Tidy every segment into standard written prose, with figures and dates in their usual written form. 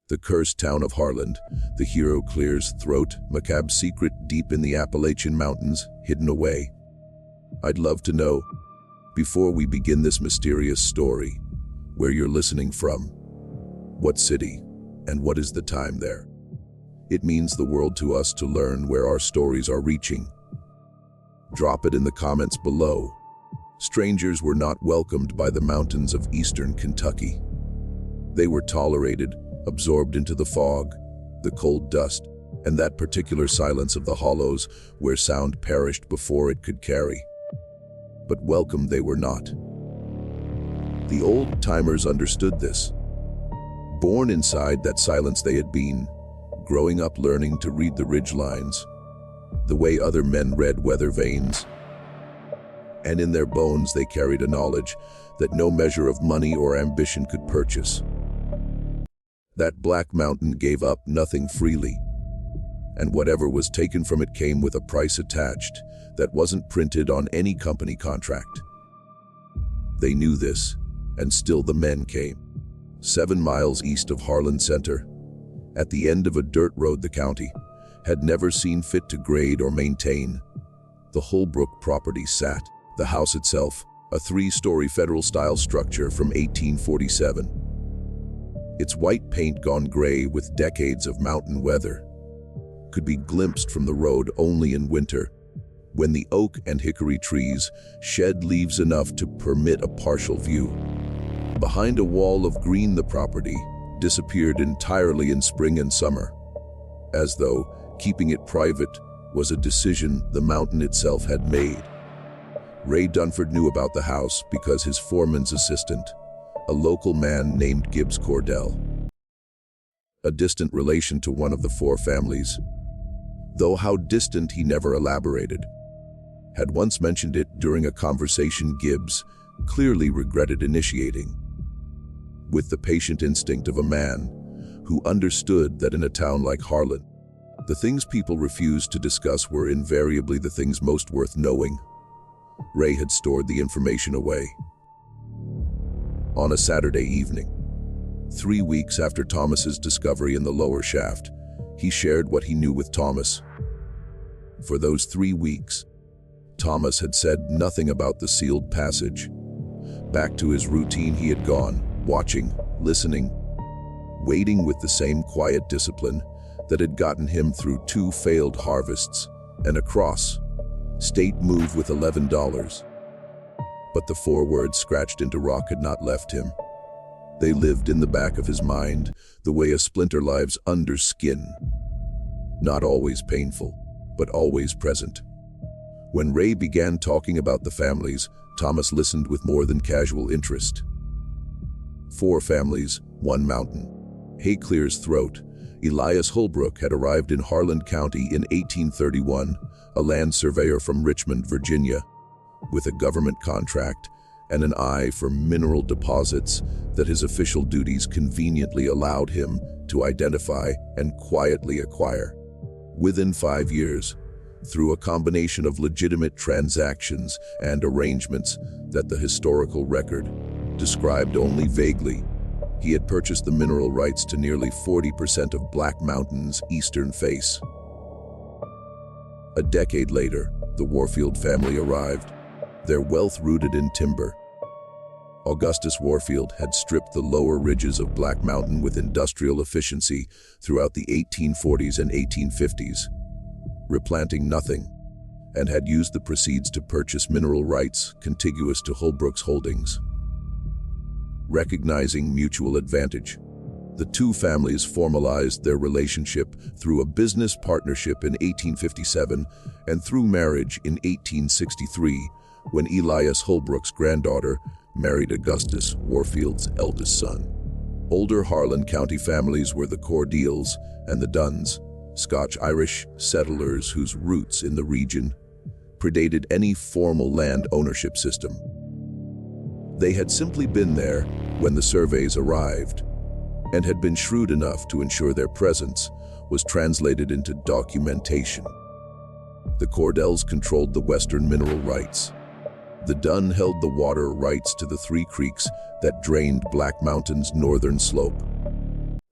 The cursed town of Harlan, the hero clears throat, macabre secret deep in the Appalachian Mountains, hidden away. I'd love to know, before we begin this mysterious story, where you're listening from, what city, and what is the time there. It means the world to us to learn where our stories are reaching. Drop it in the comments below. Strangers were not welcomed by the mountains of eastern Kentucky. They were tolerated, absorbed into the fog, the cold dust, and that particular silence of the hollows where sound perished before it could carry. But welcome they were not. The old-timers understood this. Born inside that silence they had been, growing up learning to read the ridgelines, the way other men read weather vanes. And in their bones they carried a knowledge that no measure of money or ambition could purchase. That black mountain gave up nothing freely, and whatever was taken from it came with a price attached that wasn't printed on any company contract. They knew this, and still the men came. 7 miles east of Harlan Center, at the end of a dirt road the county had never seen fit to grade or maintain, the Holbrook property sat. The house itself, a 3-story federal-style structure from 1847. Its white paint gone gray with decades of mountain weather, could be glimpsed from the road only in winter, when the oak and hickory trees shed leaves enough to permit a partial view. Behind a wall of green the property disappeared entirely in spring and summer, as though keeping it private was a decision the mountain itself had made. Ray Dunford knew about the house because his foreman's assistant, a local man named Gibbs Cordell, a distant relation to one of the 4 families, though how distant he never elaborated, had once mentioned it during a conversation Gibbs clearly regretted initiating. With the patient instinct of a man who understood that in a town like Harlan, the things people refused to discuss were invariably the things most worth knowing, Ray had stored the information away. On a Saturday evening, 3 weeks after Thomas's discovery in the lower shaft, he shared what he knew with Thomas. For those 3 weeks, Thomas had said nothing about the sealed passage. Back to his routine he had gone, watching, listening, waiting with the same quiet discipline that had gotten him through 2 failed harvests and a cross state move with $11. But the 4 words scratched into rock had not left him. They lived in the back of his mind, the way a splinter lives under skin. Not always painful, but always present. When Ray began talking about the families, Thomas listened with more than casual interest. 4 families, 1 mountain. Hay clears throat. Elias Holbrook had arrived in Harlan County in 1831, a land surveyor from Richmond, Virginia, with a government contract and an eye for mineral deposits that his official duties conveniently allowed him to identify and quietly acquire. Within 5 years, through a combination of legitimate transactions and arrangements that the historical record described only vaguely, he had purchased the mineral rights to nearly 40% of Black Mountain's eastern face. A decade later, the Warfield family arrived, their wealth rooted in timber. Augustus Warfield had stripped the lower ridges of Black Mountain with industrial efficiency throughout the 1840s and 1850s, replanting nothing, and had used the proceeds to purchase mineral rights contiguous to Holbrook's holdings. Recognizing mutual advantage, the 2 families formalized their relationship through a business partnership in 1857 and through marriage in 1863, when Elias Holbrook's granddaughter married Augustus Warfield's eldest son. Older Harlan County families were the Cordeals and the Dunns, Scotch-Irish settlers whose roots in the region predated any formal land ownership system. They had simply been there when the surveys arrived, and had been shrewd enough to ensure their presence was translated into documentation. The Cordells controlled the western mineral rights. The Dunn held the water rights to the 3 creeks that drained Black Mountain's northern slope.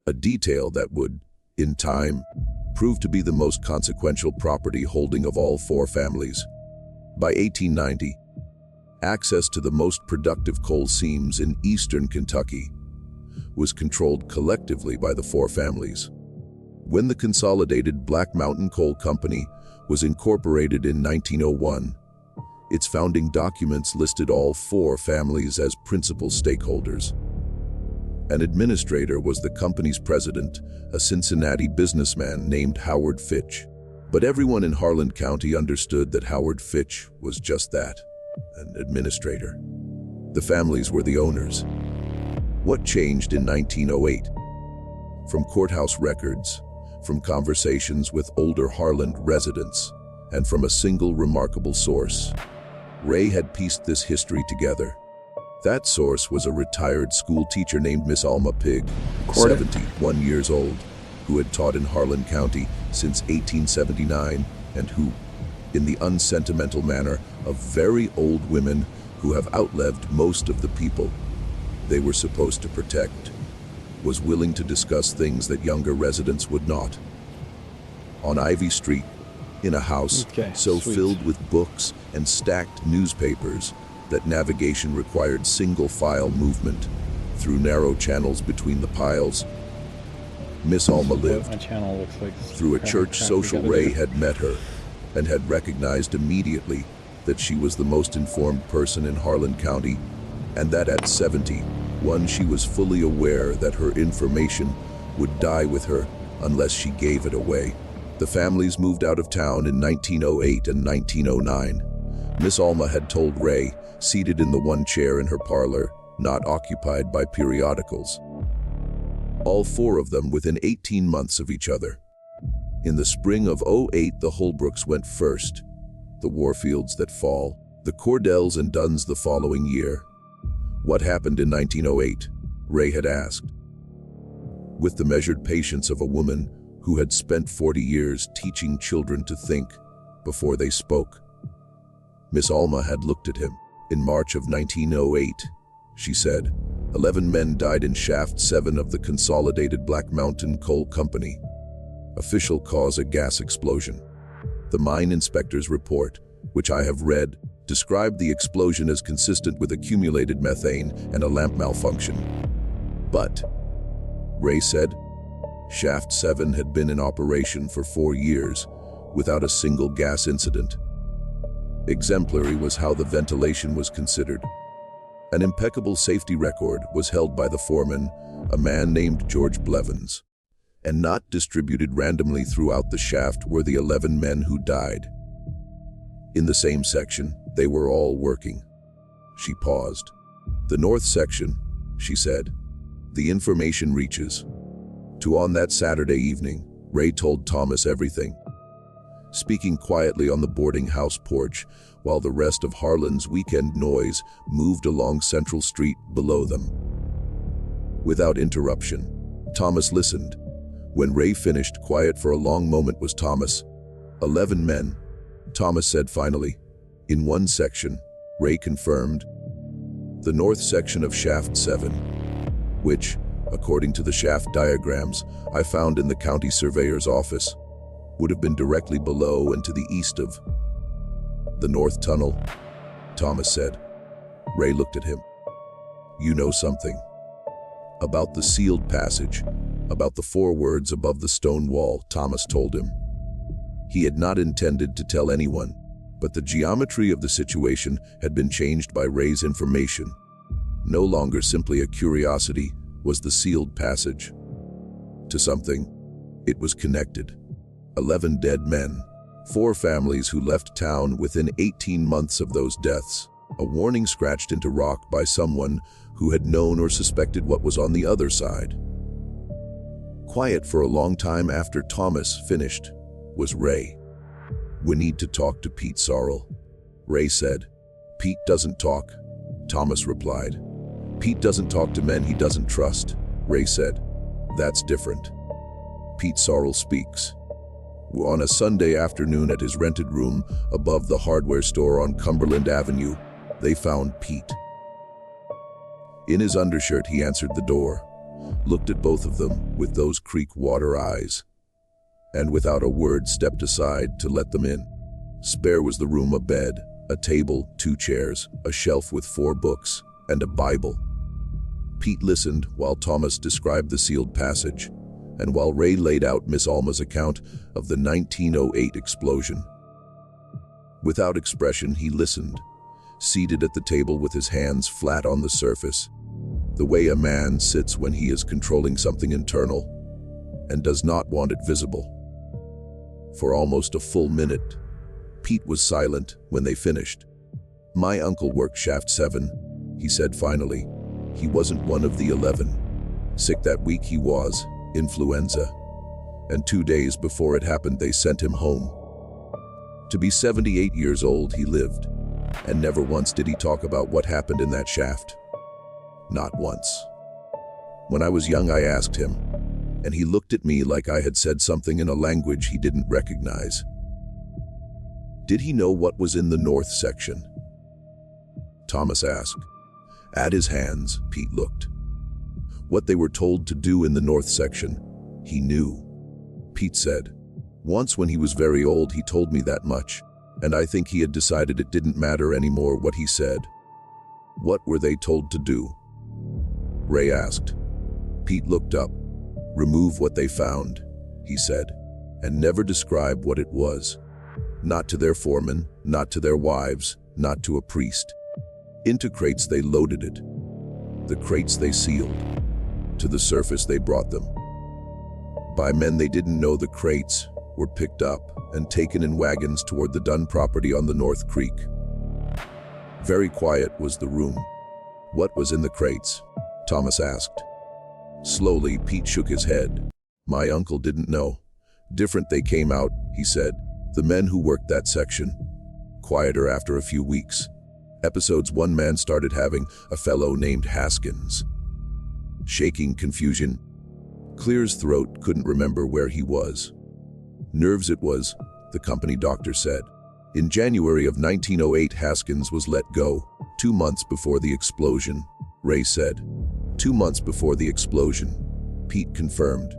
a detail that would, in time, prove to be the most consequential property holding of all four families. By 1890, access to the most productive coal seams in eastern Kentucky was controlled collectively by the four families. When the Consolidated Black Mountain Coal Company was incorporated in 1901, its founding documents listed all four families as principal stakeholders. An administrator was the company's president, a Cincinnati businessman named Howard Fitch. But everyone in Harlan County understood that Howard Fitch was just that, an administrator. The families were the owners. What changed in 1908? From courthouse records, from conversations with older Harlan residents, and from a single remarkable source, Ray had pieced this history together. That source was a retired school teacher named Miss Alma Pigg, 71 years old, who had taught in Harlan County since 1879, and who, in the unsentimental manner of very old women who have outlived most of the people they were supposed to protect, was willing to discuss things that younger residents would not. On Ivy Street, in a house filled with books and stacked newspapers that navigation required single-file movement through narrow channels between the piles, Miss Alma lived. Through a church social, Ray had met her and had recognized immediately that she was the most informed person in Harlan County, and that at 71 she was fully aware that her information would die with her unless she gave it away. The families moved out of town in 1908 and 1909. Miss Alma had told Ray, seated in the one chair in her parlor, not occupied by periodicals. All four of them within 18 months of each other. In the spring of '08, the Holbrooks went first, the Warfields that fall, the Cordells and Dunns the following year. What happened in 1908? Ray had asked. With the measured patience of a woman who had spent 40 years teaching children to think before they spoke, Miss Alma had looked at him. In March of 1908, she said, 11 men died in Shaft 7 of the Consolidated Black Mountain Coal Company. Official cause: a gas explosion. The mine inspector's report, which I have read, described the explosion as consistent with accumulated methane and a lamp malfunction. But, Ray said, Shaft 7 had been in operation for 4 years without a single gas incident. Exemplary was how the ventilation was considered. An impeccable safety record was held by the foreman, a man named George Blevins, and not distributed randomly throughout the shaft were the 11 men who died. In the same section, they were all working. She paused. The north section, she said. The information reaches. To on that Saturday evening, Ray told Thomas everything, speaking quietly on the boarding house porch while the rest of Harlan's weekend noise moved along Central Street below them. Without interruption, Thomas listened. When Ray finished, quiet for a long moment was Thomas. 11 men, Thomas said finally. In one section, Ray confirmed, the north section of Shaft 7, which, according to the shaft diagrams I found in the county surveyor's office, would have been directly below and to the east of the north tunnel, Thomas said. Ray looked at him. You know something about the sealed passage, about the 4 words above the stone wall, Thomas told him. He had not intended to tell anyone, but the geometry of the situation had been changed by Ray's information. No longer simply a curiosity was the sealed passage. To something, it was connected. 11 dead men, 4 families who left town within 18 months of those deaths, a warning scratched into rock by someone who had known or suspected what was on the other side. Quiet for a long time after Thomas finished was Ray. We need to talk to Pete Sorrell, Ray said. Pete doesn't talk, Thomas replied. Pete doesn't talk to men he doesn't trust, Ray said. That's different. Pete Sorrell speaks. On a Sunday afternoon at his rented room above the hardware store on Cumberland Avenue, they found Pete. In his undershirt, he answered the door. looked at both of them with those creek water eyes, and without a word stepped aside to let them in. Spare was the room: a bed, a table, 2 chairs, a shelf with 4 books, and a Bible. Pete listened while Thomas described the sealed passage, and while Ray laid out Miss Alma's account of the 1908 explosion. Without expression, he listened, seated at the table with his hands flat on the surface, the way a man sits when he is controlling something internal and does not want it visible. For almost a full minute, Pete was silent when they finished. "My uncle worked Shaft 7, he said finally. He wasn't one of the 11. Sick that week he was, influenza. And 2 days before it happened, they sent him home. To be 78 years old, he lived, and never once did he talk about what happened in that shaft. Not once. When I was young, I asked him, and he looked at me like I had said something in a language he didn't recognize. Did he know what was in the north section?" Thomas asked. At his hands, Pete looked. What they were told to do in the north section, he knew. Pete said, "Once when he was very old, he told me that much, and I think he had decided it didn't matter anymore what he said." "What were they told to do?" Ray asked. Pete looked up. "Remove what they found," he said, "and never describe what it was. Not to their foreman, not to their wives, not to a priest. Into crates they loaded it. The crates they sealed. To the surface they brought them. By men they didn't know. The crates were picked up and taken in wagons toward the Dunn property on the North Creek. Very quiet was the room." "What was in the crates?" Thomas asked. Slowly, Pete shook his head. "My uncle didn't know. Different they came out," he said. "The men who worked that section. Quieter after a few weeks. Episodes one man started having, a fellow named Haskins. Shaking confusion. Clear his throat, couldn't remember where he was. Nerves it was, the company doctor said. In January of 1908, Haskins was let go, 2 months before the explosion," Ray said. 2 months before the explosion, Pete confirmed.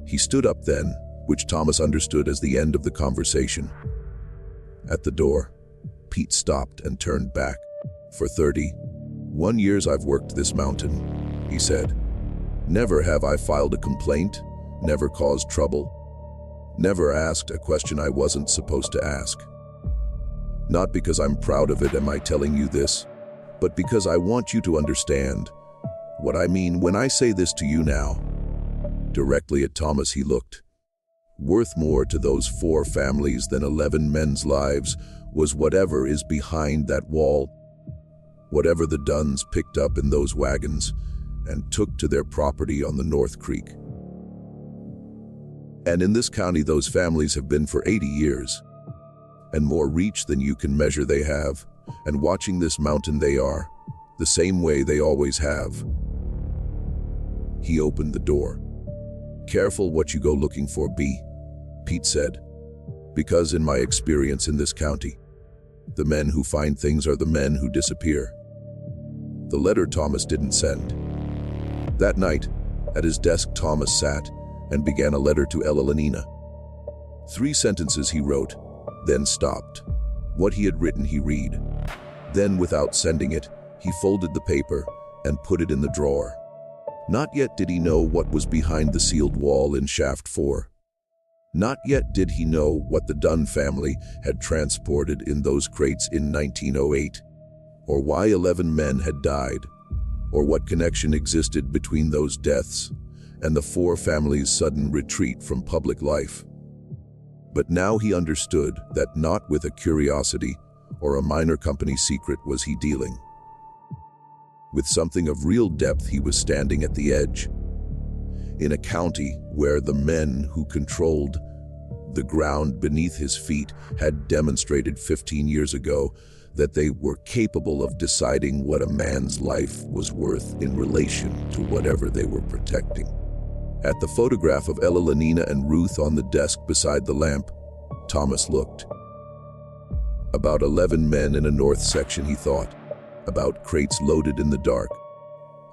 He stood up then, which Thomas understood as the end of the conversation. At the door, Pete stopped and turned back. "For 31 years I've worked this mountain," he said. "Never have I filed a complaint, never caused trouble, never asked a question I wasn't supposed to ask. Not because I'm proud of it am I telling you this, but because I want you to understand what I mean when I say this to you now." Directly at Thomas he looked. Worth more to those 4 families than 11 men's lives was whatever is behind that wall, whatever the Dunns picked up in those wagons and took to their property on the North Creek. And in this county those families have been for 80 years, and more reach than you can measure they have, and watching this mountain they are, the same way they always have. He opened the door. "Careful what you go looking for, B," Pete said. "Because in my experience in this county, the men who find things are the men who disappear." The letter Thomas didn't send. That night, at his desk Thomas sat and began a letter to Elenina. 3 sentences he wrote, then stopped. What he had written he read. Then, without sending it, he folded the paper and put it in the drawer. Not yet did he know what was behind the sealed wall in Shaft 4. Not yet did he know what the Dunn family had transported in those crates in 1908, or why 11 men had died, or what connection existed between those deaths and the 4 families' sudden retreat from public life. But now he understood that not with a curiosity or a minor company secret was he dealing. With something of real depth he was standing at the edge. In a county where the men who controlled the ground beneath his feet had demonstrated 15 years ago that they were capable of deciding what a man's life was worth in relation to whatever they were protecting. At the photograph of Elenina and Ruth on the desk beside the lamp, Thomas looked. About 11 men in a north section, he thought. About crates loaded in the dark.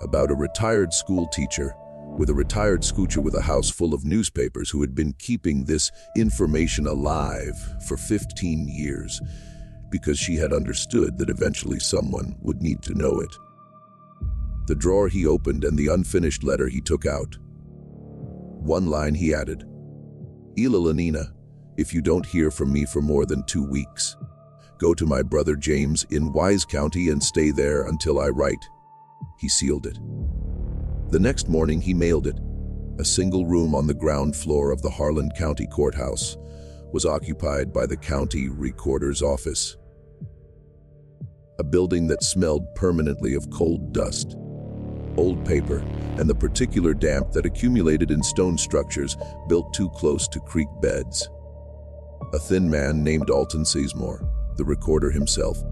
About a retired school teacher with a retired scoocher with a house full of newspapers who had been keeping this information alive for 15 years because she had understood that eventually someone would need to know it. The drawer he opened and the unfinished letter he took out. One line he added, "Ilalanina, if you don't hear from me for more than 2 weeks, go to my brother James in Wise County and stay there until I write." He sealed it. The next morning he mailed it. A single room on the ground floor of the Harlan County Courthouse was occupied by the county recorder's office. A building that smelled permanently of cold dust, old paper, and the particular damp that accumulated in stone structures built too close to creek beds. A thin man named Alton Sizemore, the recorder himself,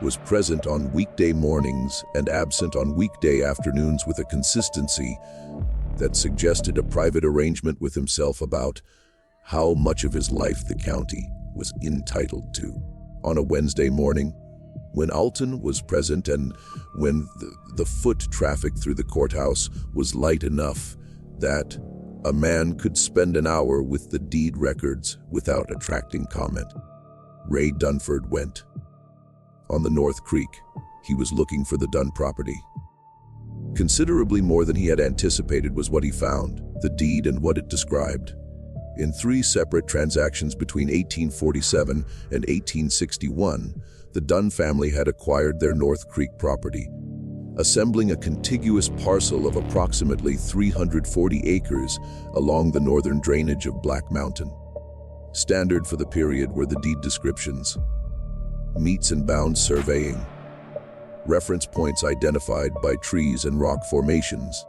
was present on weekday mornings and absent on weekday afternoons with a consistency that suggested a private arrangement with himself about how much of his life the county was entitled to. On a Wednesday morning, when Alton was present and when the foot traffic through the courthouse was light enough that a man could spend an hour with the deed records without attracting comment, Ray Dunford went. On the North Creek, he was looking for the Dunn property. Considerably more than he had anticipated was what he found, the deed and what it described. In 3 separate transactions between 1847 and 1861, the Dunn family had acquired their North Creek property, assembling a contiguous parcel of approximately 340 acres along the northern drainage of Black Mountain. Standard for the period were the deed descriptions, meets and bounds surveying, reference points identified by trees and rock formations,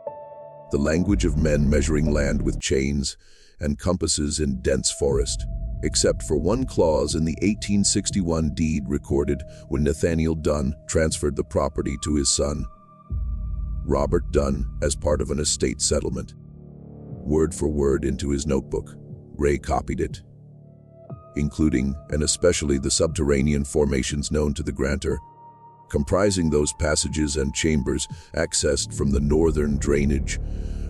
the language of men measuring land with chains and compasses in dense forest, except for one clause in the 1861 deed recorded when Nathaniel Dunn transferred the property to his son, Robert Dunn, as part of an estate settlement. Word for word into his notebook, Ray copied it, including and especially the subterranean formations known to the grantor, comprising those passages and chambers accessed from the northern drainage,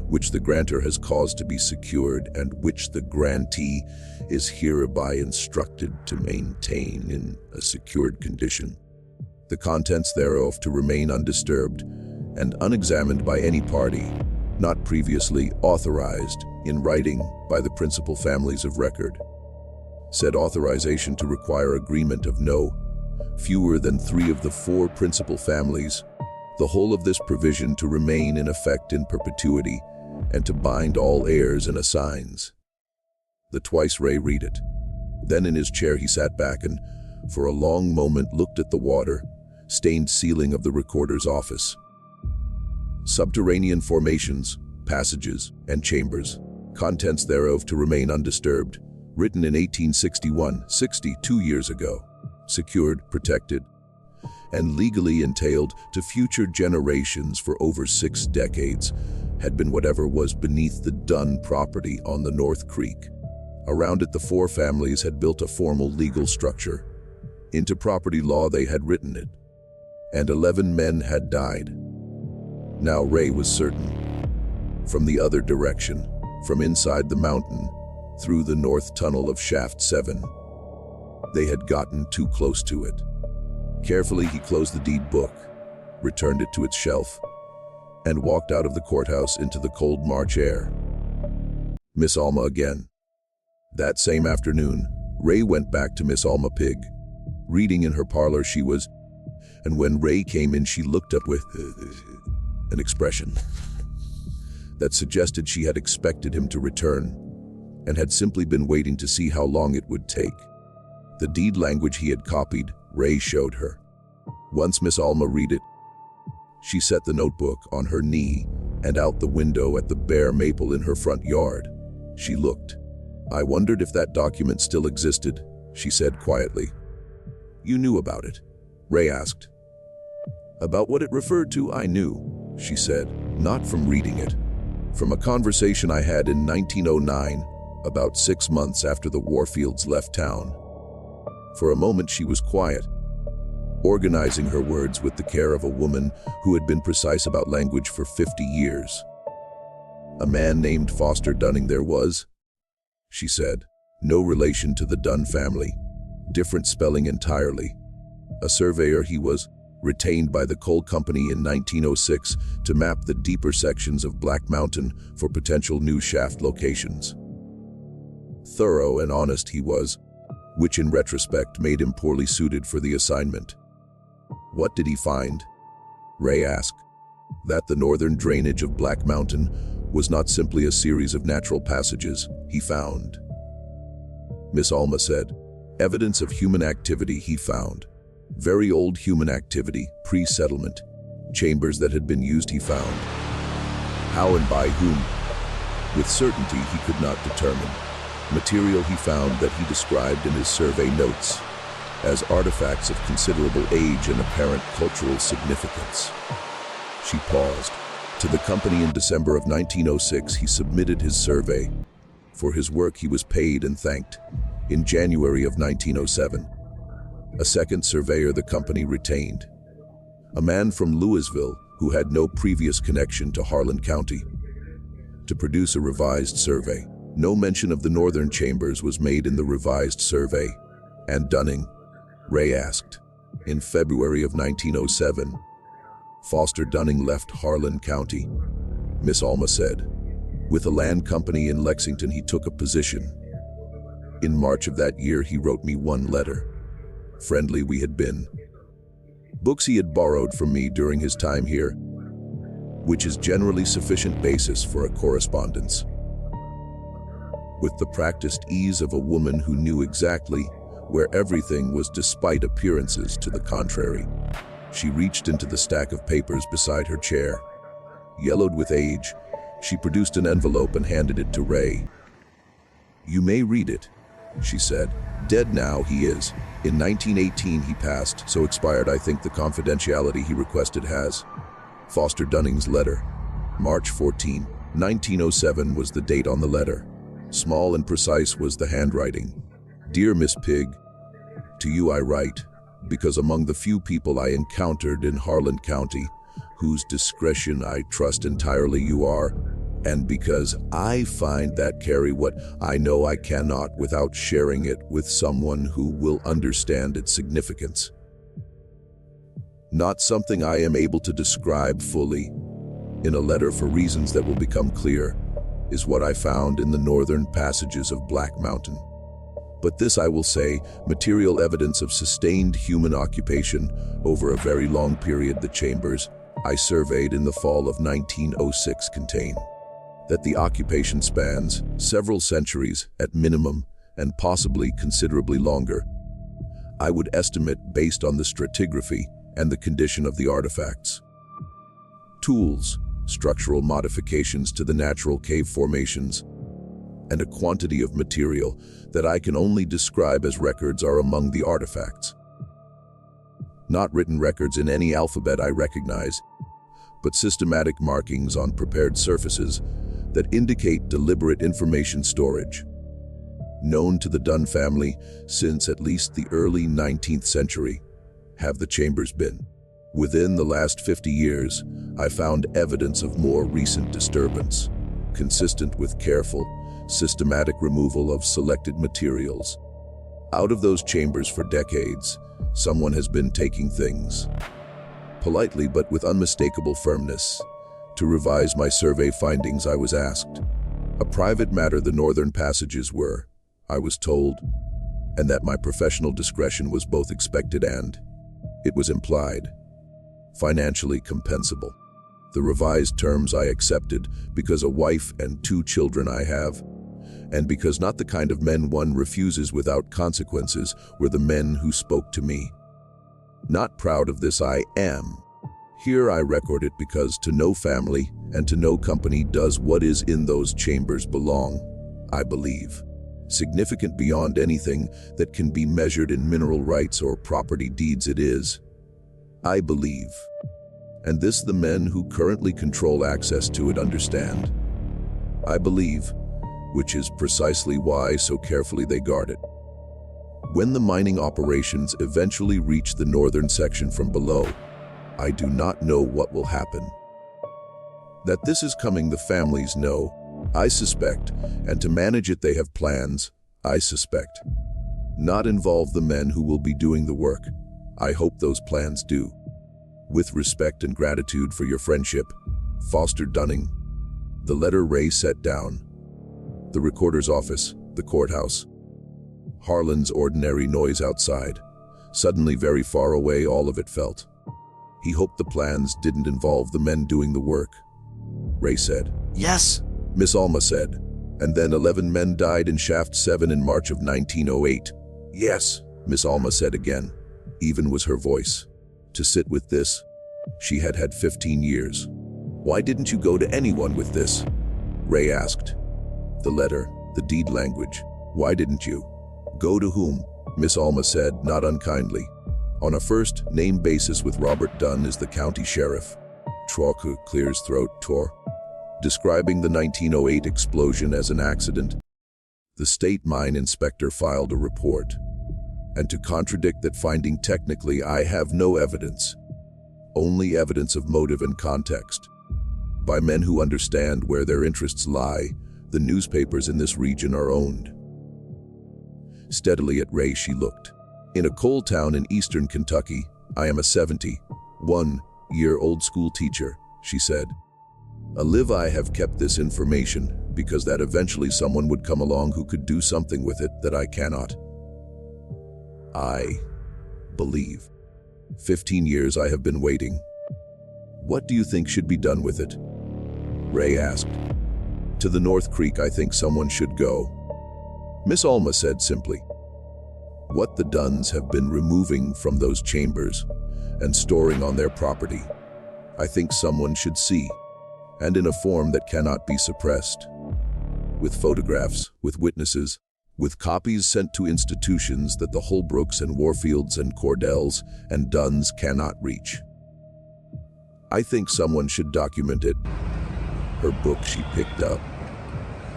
which the grantor has caused to be secured and which the grantee is hereby instructed to maintain in a secured condition, the contents thereof to remain undisturbed and unexamined by any party not previously authorized in writing by the principal families of record. Said authorization to require agreement of no fewer than 3 of the 4 principal families, the whole of this provision to remain in effect in perpetuity, and to bind all heirs and assigns. The twice Ray read it. Then in his chair he sat back and, for a long moment, looked at the water-stained ceiling of the recorder's office. Subterranean formations, passages, and chambers, contents thereof to remain undisturbed, written in 1861, 62 years ago, secured, protected, and legally entailed to future generations for over 6 decades, had been whatever was beneath the Dunn property on the North Creek. Around it the 4 families had built a formal legal structure. Into property law they had written it, and 11 men had died. Now Ray was certain. From the other direction, from inside the mountain, through the north tunnel of Shaft 7, they had gotten too close to it. Carefully he closed the deed book, returned it to its shelf, and walked out of the courthouse into the cold March air. Miss Alma again. That same afternoon, Ray went back to Miss Alma Pig. Reading in her parlor she was, and when Ray came in she looked up with an expression that suggested she had expected him to return and had simply been waiting to see how long it would take. The deed language he had copied, Ray showed her. Once Miss Alma read it, she set the notebook on her knee and out the window at the bare maple in her front yard. She looked. "I wondered if that document still existed," she said quietly. "You knew about it?" Ray asked. "About what it referred to, I knew," she said, "not from reading it. From a conversation I had in 1909, about 6 months after the Warfields left town." For a moment she was quiet, organizing her words with the care of a woman who had been precise about language for 50 years. A man named Foster Dunning there was, she said. No relation to the Dunn family. Different spelling entirely. A surveyor he was, retained by the coal company in 1906 to map the deeper sections of Black Mountain for potential new shaft locations. Thorough and honest he was, which in retrospect made him poorly suited for the assignment. What did he find? Ray asked. That the northern drainage of Black Mountain was not simply a series of natural passages, he found. Miss Alma said, evidence of human activity he found. Very old human activity, pre-settlement. Chambers that had been used he found. How and by whom? With certainty he could not determine. Material he found that he described in his survey notes as artifacts of considerable age and apparent cultural significance. She paused. To the company in December of 1906 he submitted his survey. For his work he was paid and thanked. In January of 1907, a second surveyor the company retained, a man from Louisville who had no previous connection to Harlan County, to produce a revised survey. No mention of the northern chambers was made in the revised survey. And Dunning? Ray asked. In February of 1907, Foster Dunning left Harlan County, Miss Alma said. With a land company in Lexington he took a position. In March of that year he wrote me one letter. Friendly we had been. Books he had borrowed from me during his time here, which is generally sufficient basis for a correspondence. With the practiced ease of a woman who knew exactly where everything was despite appearances to the contrary, she reached into the stack of papers beside her chair. Yellowed with age, she produced an envelope and handed it to Ray. You may read it, she said. Dead now he is. In 1918 he passed, so expired I think the confidentiality he requested has. Foster Dunning's letter. March 14, 1907 was the date on the letter. Small and precise was the handwriting. Dear Miss Pig, to you I write, because among the few people I encountered in Harlan County, whose discretion I trust entirely you are, and because I find that carry what I know I cannot without sharing it with someone who will understand its significance. Not something I am able to describe fully in a letter for reasons that will become clear, is what I found in the northern passages of Black Mountain. But this I will say, material evidence of sustained human occupation over a very long period the chambers I surveyed in the fall of 1906 contain. That the occupation spans several centuries at minimum and possibly considerably longer. I would estimate based on the stratigraphy and the condition of the artifacts. Tools, structural modifications to the natural cave formations, and a quantity of material that I can only describe as records are among the artifacts. Not written records in any alphabet I recognize, but systematic markings on prepared surfaces that indicate deliberate information storage. Known to the Dunn family since at least the early 19th century, have the chambers been. Within the last 50 years, I found evidence of more recent disturbance, consistent with careful, systematic removal of selected materials. Out of those chambers for decades, someone has been taking things, politely but with unmistakable firmness. To revise my survey findings, I was asked. A private matter the northern passages were, I was told, and that my professional discretion was both expected and, it was implied, financially compensable. The revised terms I accepted because a wife and 2 children I have, and because not the kind of men one refuses without consequences were the men who spoke to me. Not proud of this I am. Here I record it because to no family and to no company does what is in those chambers belong, I believe. Significant beyond anything that can be measured in mineral rights or property deeds it is, I believe. And this the men who currently control access to it understand. I believe, which is precisely why so carefully they guard it. When the mining operations eventually reach the northern section from below, I do not know what will happen. That this is coming, the families know, I suspect, and to manage it they have plans, I suspect. Not involve the men who will be doing the work. I hope those plans do. With respect and gratitude for your friendship, Foster Dunning. The letter Ray set down. The recorder's office, the courthouse. Harlan's ordinary noise outside. Suddenly very far away, all of it felt. He hoped the plans didn't involve the men doing the work. Ray said. Yes, Miss Alma said. And then 11 men died in Shaft 7 in March of 1908. Yes, Miss Alma said again. Even was her voice. To sit with this, she had had 15 years. Why didn't you go to anyone with this? Ray asked. The letter, the deed language. Why didn't you? Go to whom? Miss Alma said, not unkindly. On a first-name basis with Robert Dunn as the county sheriff. Troku clears throat, Tor. Describing the 1908 explosion as an accident. The state mine inspector filed a report. And to contradict that finding, technically I have no evidence. Only evidence of motive and context. By men who understand where their interests lie, the newspapers in this region are owned. Steadily at Ray she looked. In a coal town in eastern Kentucky, I am a 71-year-old school teacher, she said. I have kept this information because that eventually someone would come along who could do something with it that I cannot. I believe. 15 years I have been waiting. What do you think should be done with it? Ray asked. To the North Creek I think someone should go. Miss Alma said simply. What the Dunns have been removing from those chambers and storing on their property, I think someone should see, and in a form that cannot be suppressed. With photographs, with witnesses, with copies sent to institutions that the Holbrooks and Warfields and Cordells and Dunns cannot reach. I think someone should document it. Her book she picked up,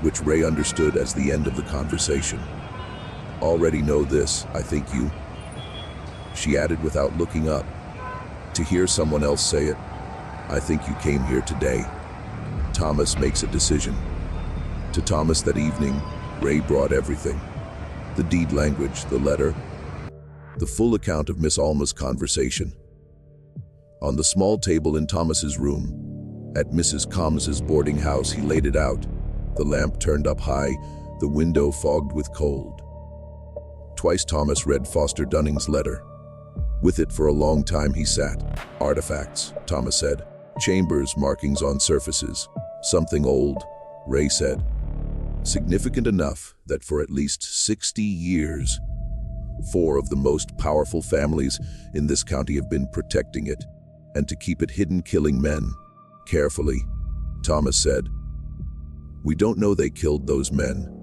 which Ray understood as the end of the conversation. Already know this, I think you. She added without looking up. To hear someone else say it, I think you came here today. Thomas makes a decision. To Thomas that evening, Ray brought everything. The deed language, the letter, the full account of Miss Alma's conversation. On the small table in Thomas's room, at Mrs. Comms's boarding house, he laid it out. The lamp turned up high, the window fogged with cold. Twice Thomas read Foster Dunning's letter. With it for a long time he sat. Artifacts, Thomas said. Chambers, markings on surfaces. Something old, Ray said. Significant enough that for at least 60 years, 4 of the most powerful families in this county have been protecting it, and to keep it hidden, killing men. Carefully, Thomas said. We don't know they killed those men.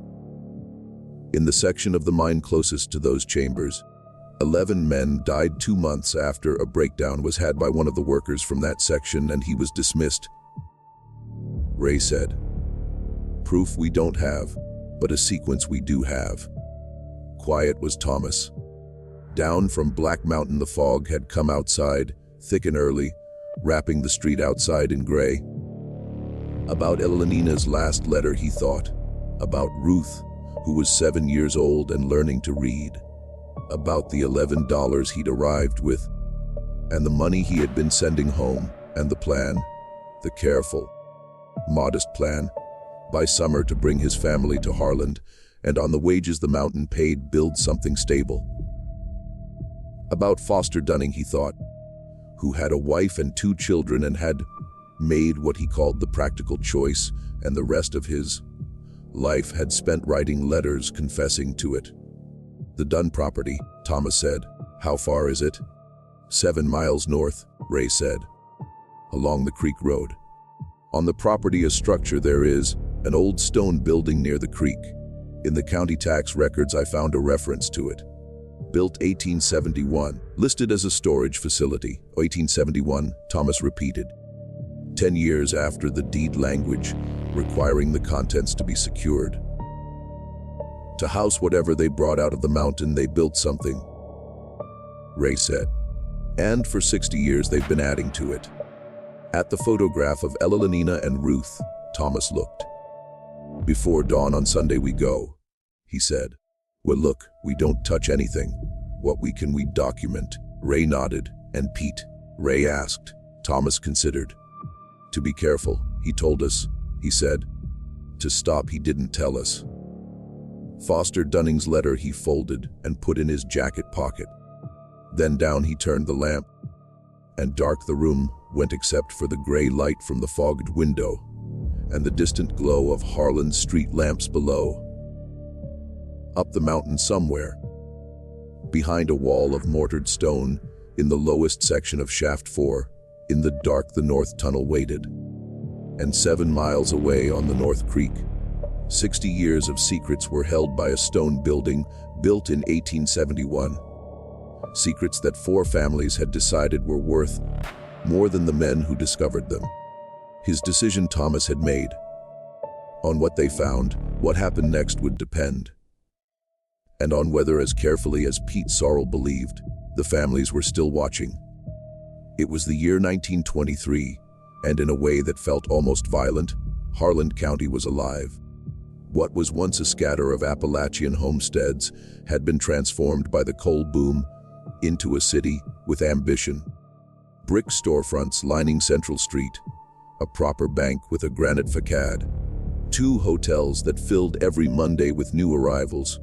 In the section of the mine closest to those chambers, 11 men died 2 months after a breakdown was had by one of the workers from that section, and he was dismissed. Ray said, proof we don't have, but a sequence we do have. Quiet was Thomas. Down from Black Mountain the fog had come outside, thick and early, wrapping the street outside in gray. About Elenina's last letter he thought. About Ruth, who was 7 years old and learning to read. About the $11 he'd arrived with, and the money he had been sending home, and the plan, the careful, modest plan, by summer to bring his family to Harlan, and on the wages the mountain paid build something stable. About Foster Dunning he thought, who had a wife and 2 children and had made what he called the practical choice, and the rest of his life had spent writing letters confessing to it. The Dunn property, Thomas said. How far is it? 7 miles north, Ray said. Along the creek road. On the property a structure there is, an old stone building near the creek. In the county tax records I found a reference to it. Built 1871, listed as a storage facility. 1871, Thomas repeated. 10 years after the deed language, requiring the contents to be secured. To house whatever they brought out of the mountain, they built something, Ray said. And for 60 years they've been adding to it. At the photograph of Ella and Ruth, Thomas looked. "Before dawn on Sunday we go," he said. "Well, look, we don't touch anything. What we can we document." Ray nodded. "And Pete?" Ray asked. Thomas considered. "To be careful, he told us," he said. "To stop, he didn't tell us." Foster Dunning's letter he folded and put in his jacket pocket. Then down he turned the lamp, and dark the room went except for the gray light from the fogged window and the distant glow of Harlan's street lamps below. Up the mountain somewhere, behind a wall of mortared stone, in the lowest section of Shaft 4, in the dark the North Tunnel waited. And 7 miles away on the North Creek, 60 years of secrets were held by a stone building built in 1871. Secrets that 4 families had decided were worth more than the men who discovered them. His decision Thomas had made. On what they found, what happened next would depend. And on whether, as carefully as Pete Sorrell believed, the families were still watching. It was the year 1923, and in a way that felt almost violent, Harlan County was alive. What was once a scatter of Appalachian homesteads had been transformed by the coal boom into a city with ambition. Brick storefronts lining Central Street, a proper bank with a granite facade, 2 hotels that filled every Monday with new arrivals,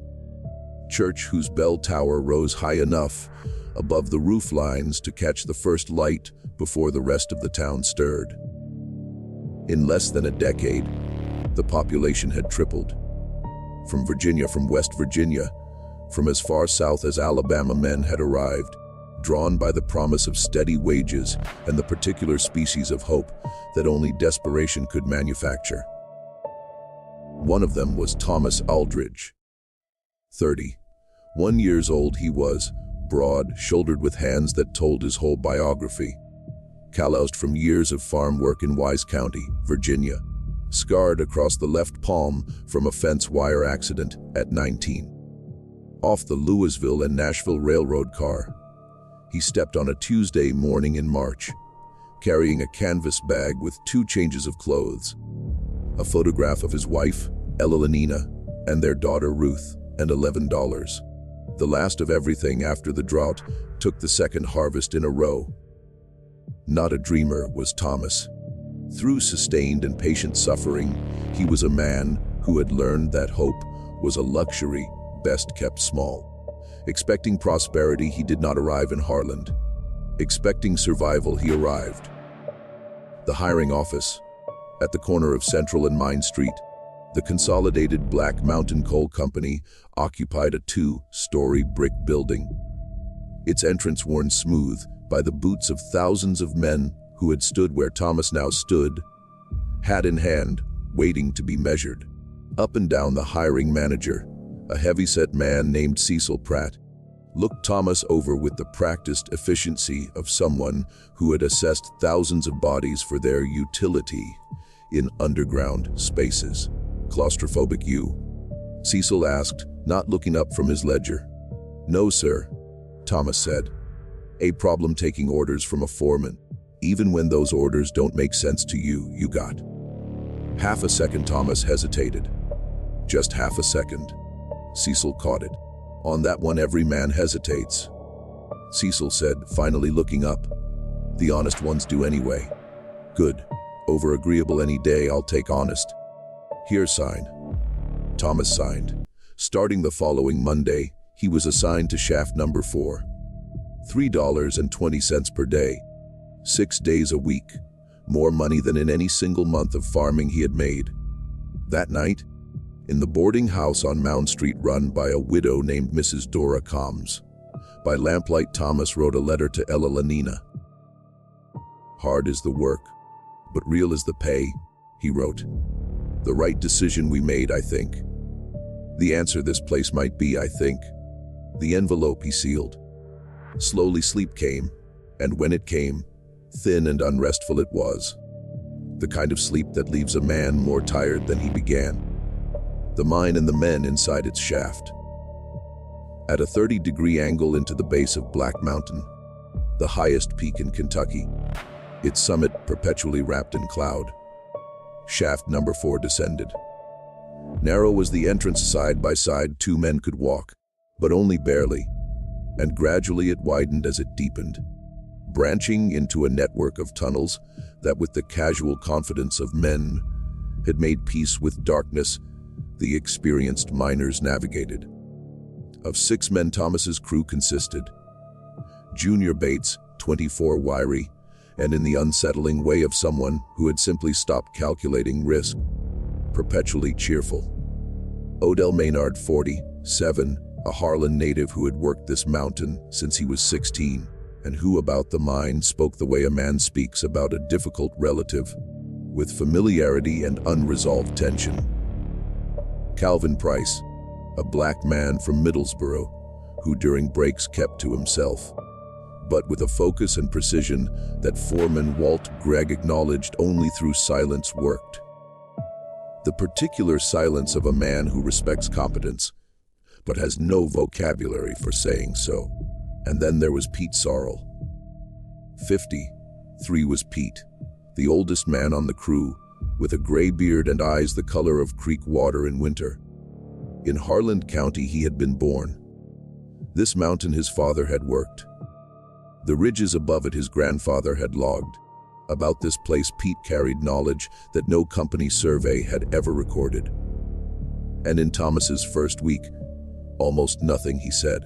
church whose bell tower rose high enough above the roof lines to catch the first light before the rest of the town stirred. In less than a decade, the population had tripled. From Virginia, from West Virginia, from as far south as Alabama, men had arrived, drawn by the promise of steady wages and the particular species of hope that only desperation could manufacture. One of them was Thomas Aldridge. 31 years old he was, broad-shouldered with hands that told his whole biography. Calloused from years of farm work in Wise County, Virginia. Scarred across the left palm from a fence wire accident at 19. Off the Louisville and Nashville Railroad car, he stepped on a Tuesday morning in March, carrying a canvas bag with 2 changes of clothes, a photograph of his wife, Ella, and their daughter Ruth, and $11. The last of everything after the drought took the second harvest in a row. Not a dreamer was Thomas. Through sustained and patient suffering, he was a man who had learned that hope was a luxury best kept small. Expecting prosperity, he did not arrive in Harlan. Expecting survival, he arrived. The hiring office, at the corner of Central and Mine Street, the Consolidated Black Mountain Coal Company occupied a 2-story brick building. Its entrance worn smooth by the boots of thousands of men who had stood where Thomas now stood, hat in hand, waiting to be measured. Up and down the hiring manager, a heavy-set man named Cecil Pratt, looked Thomas over with the practiced efficiency of someone who had assessed thousands of bodies for their utility in underground spaces. "Claustrophobic you?" Cecil asked, not looking up from his ledger. "No, sir," Thomas said. "A problem taking orders from a foreman, even when those orders don't make sense to you, you got." Half a second Thomas hesitated. Just half a second. Cecil caught it. "On that one every man hesitates," Cecil said, finally looking up. "The honest ones do anyway." "Good. Over agreeable any day, I'll take honest." "Here, sign." Thomas signed. Starting the following Monday, he was assigned to shaft number 4. $3.20 per day. 6 days a week. More money than in any single month of farming he had made. That night, in the boarding house on Mound Street run by a widow named Mrs. Dora Combs, by lamplight Thomas wrote a letter to Ella. "Hard is the work, but real is the pay," he wrote. "The right decision we made, I think. The answer this place might be, I think." The envelope he sealed. Slowly sleep came, and when it came, thin and unrestful it was. The kind of sleep that leaves a man more tired than he began. The mine and the men inside its shaft. At a 30-degree angle into the base of Black Mountain, the highest peak in Kentucky, its summit perpetually wrapped in cloud. Shaft number 4 descended. Narrow was the entrance, side by side 2 men could walk, but only barely, and gradually it widened as it deepened, branching into a network of tunnels that, with the casual confidence of men, had made peace with darkness. The experienced miners navigated. Of 6 men Thomas's crew consisted. Junior Bates, 24, wiry, and in the unsettling way of someone who had simply stopped calculating risk, perpetually cheerful. Odell Maynard, 47, a Harlan native who had worked this mountain since he was 16, and who about the mine spoke the way a man speaks about a difficult relative, with familiarity and unresolved tension. Calvin Price, a black man from Middlesboro, who during breaks kept to himself, but with a focus and precision that foreman Walt Gregg acknowledged only through silence worked. The particular silence of a man who respects competence, but has no vocabulary for saying so. And then there was Pete Sarl. 53 was Pete, the oldest man on the crew, with a gray beard and eyes the color of creek water in winter. In Harlan County he had been born. This mountain his father had worked. The ridges above it his grandfather had logged. About this place Pete carried knowledge that no company survey had ever recorded. And in Thomas's first week, almost nothing he said.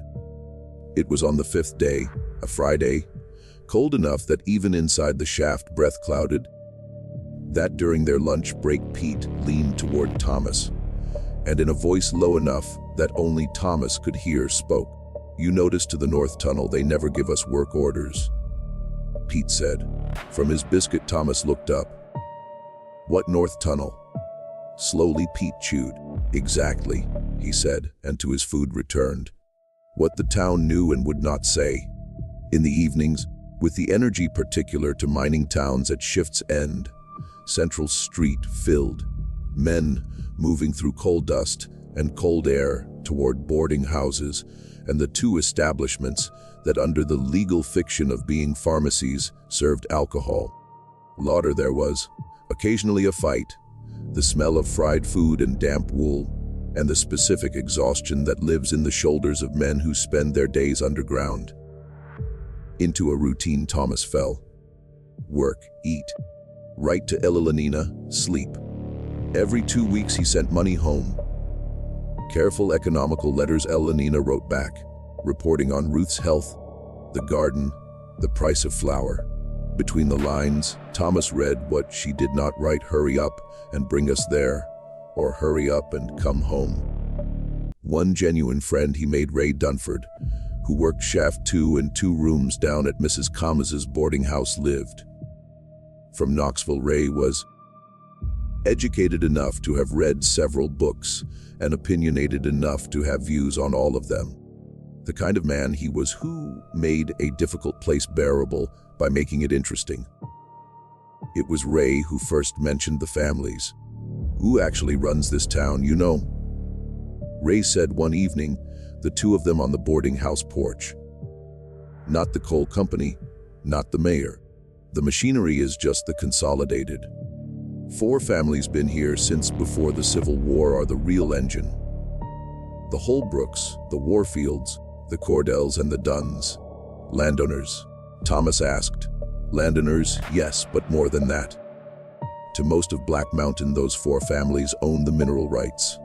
It was on the 5th day, a Friday, cold enough that even inside the shaft breath clouded, that during their lunch break Pete leaned toward Thomas, and in a voice low enough that only Thomas could hear spoke. "You notice to the north tunnel they never give us work orders," Pete said. From his biscuit Thomas looked up. "What north tunnel?" Slowly Pete chewed. "Exactly," he said, and to his food returned. What the town knew and would not say. In the evenings, with the energy particular to mining towns at shift's end, Central Street filled, men moving through coal dust and cold air toward boarding houses and the 2 establishments that under the legal fiction of being pharmacies served alcohol. Laughter there was, occasionally a fight, the smell of fried food and damp wool, and the specific exhaustion that lives in the shoulders of men who spend their days underground. Into a routine Thomas fell. Work, eat, write to Elenina, sleep. Every 2 weeks he sent money home. Careful, economical letters Elenina wrote back, reporting on Ruth's health, the garden, the price of flour. Between the lines, Thomas read what she did not write: "Hurry up and bring us there," or "Hurry up and come home." One genuine friend he made, Ray Dunford, who worked shaft 2 and 2 rooms down at Mrs. Kama's boarding house, lived. From Knoxville, Ray was educated enough to have read several books and opinionated enough to have views on all of them. The kind of man he was who made a difficult place bearable by making it interesting. It was Ray who first mentioned the families. "Who actually runs this town, you know?" Ray said one evening, the 2 of them on the boarding house porch. "Not the coal company, not the mayor. The machinery is just the consolidated. 4 families been here since before the Civil War are the real engine. The Holbrooks, the Warfields, the Cordells and the Dunns." "Landowners?" Thomas asked. "Landowners, yes, but more than that. To most of Black Mountain, those 4 families own the mineral rights.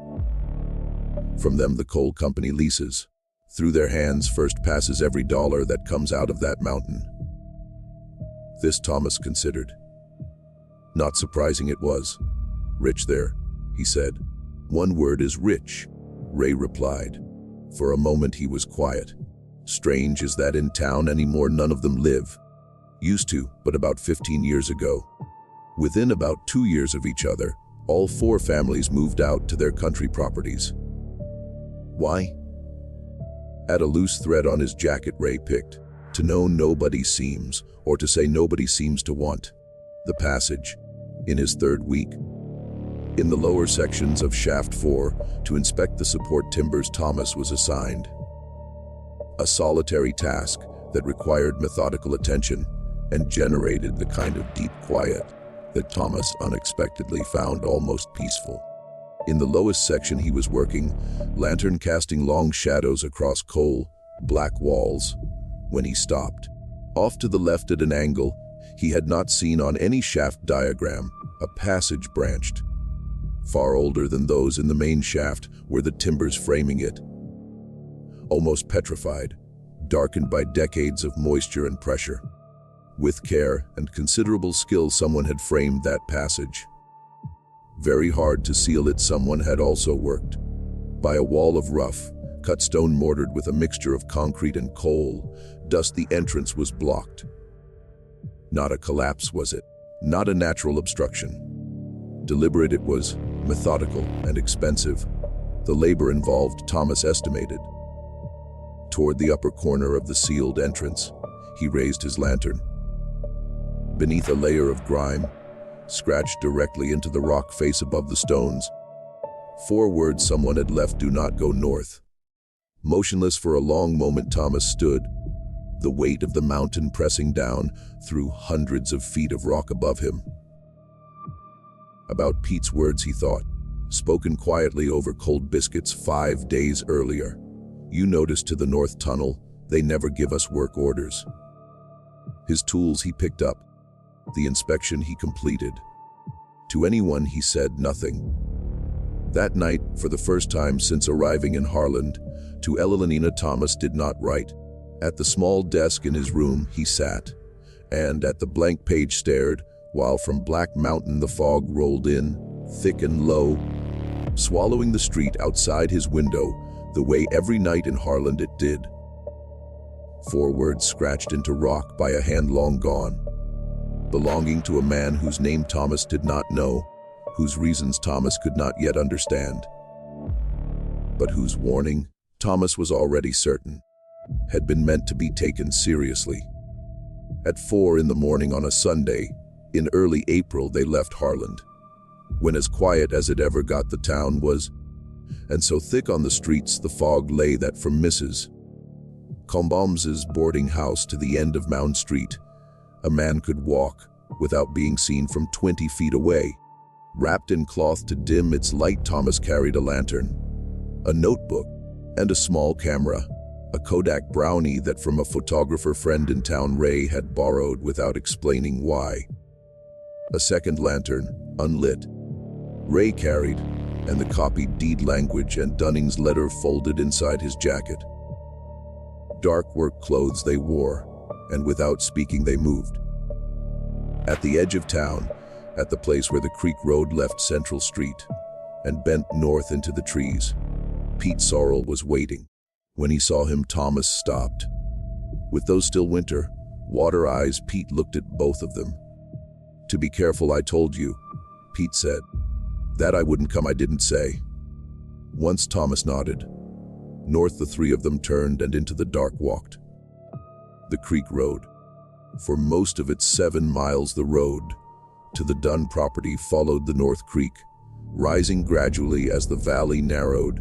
From them the coal company leases. Through their hands first passes every dollar that comes out of that mountain." This Thomas considered. Not surprising it was. "Rich there," he said. "One word is rich," Ray replied. For a moment he was quiet. "Strange is that in town anymore none of them live. Used to, but about 15 years ago. Within about 2 years of each other, all 4 families moved out to their country properties." "Why?" At a loose thread on his jacket Ray picked. "To know nobody seems, or to say nobody seems to want." The passage, in his 3rd week. In the lower sections of Shaft 4, to inspect the support timbers Thomas was assigned. A solitary task that required methodical attention and generated the kind of deep quiet that Thomas unexpectedly found almost peaceful. In the lowest section he was working, lantern casting long shadows across coal, black walls, when he stopped. Off to the left at an angle he had not seen on any shaft diagram, a passage branched. Far older than those in the main shaft were the timbers framing it. Almost petrified, darkened by decades of moisture and pressure. With care and considerable skill, someone had framed that passage. Very hard to seal it, someone had also worked. By a wall of rough, cut stone mortared with a mixture of concrete and coal, thus the entrance was blocked. Not a collapse, was it? Not a natural obstruction. Deliberate it was, methodical and expensive. The labor involved, Thomas estimated. Toward the upper corner of the sealed entrance, he raised his lantern. Beneath a layer of grime, scratched directly into the rock face above the stones, 4 words someone had left: "Do not go north." Motionless for a long moment, Thomas stood, the weight of the mountain pressing down through hundreds of feet of rock above him. About Pete's words, he thought, spoken quietly over cold biscuits 5 days earlier. "You notice to the north tunnel, they never give us work orders." His tools he picked up. The inspection he completed. To anyone he said nothing. That night, for the first time since arriving in Harlan, to Elenina, Thomas did not write. At the small desk in his room he sat, and at the blank page stared, while from Black Mountain the fog rolled in, thick and low, swallowing the street outside his window, the way every night in Harlan it did. 4 words scratched into rock by a hand long gone, belonging to a man whose name Thomas did not know, whose reasons Thomas could not yet understand, but whose warning, Thomas was already certain, had been meant to be taken seriously. At 4 in the morning on a Sunday, in early April, they left Harlan, when as quiet as it ever got the town was, and so thick on the streets the fog lay that from Mrs. Combaums's boarding house to the end of Mound Street, a man could walk without being seen from 20 feet away. Wrapped in cloth to dim its light, Thomas carried a lantern, a notebook, and a small camera, a Kodak Brownie that from a photographer friend in town Ray had borrowed without explaining why. A second lantern, unlit, Ray carried, and the copied deed language and Dunning's letter folded inside his jacket. Dark work clothes they wore, and without speaking they moved. At the edge of town, at the place where the creek road left Central Street and bent north into the trees, Pete Sorrell was waiting. When he saw him, Thomas stopped. With those still winter, water eyes, Pete looked at both of them. "To be careful, I told you," Pete said. "That I wouldn't come, I didn't say." Once Thomas nodded. North the 3 of them turned and into the dark walked. The creek road. For most of its 7 miles, the road to the Dunn property followed the North Creek, rising gradually as the valley narrowed.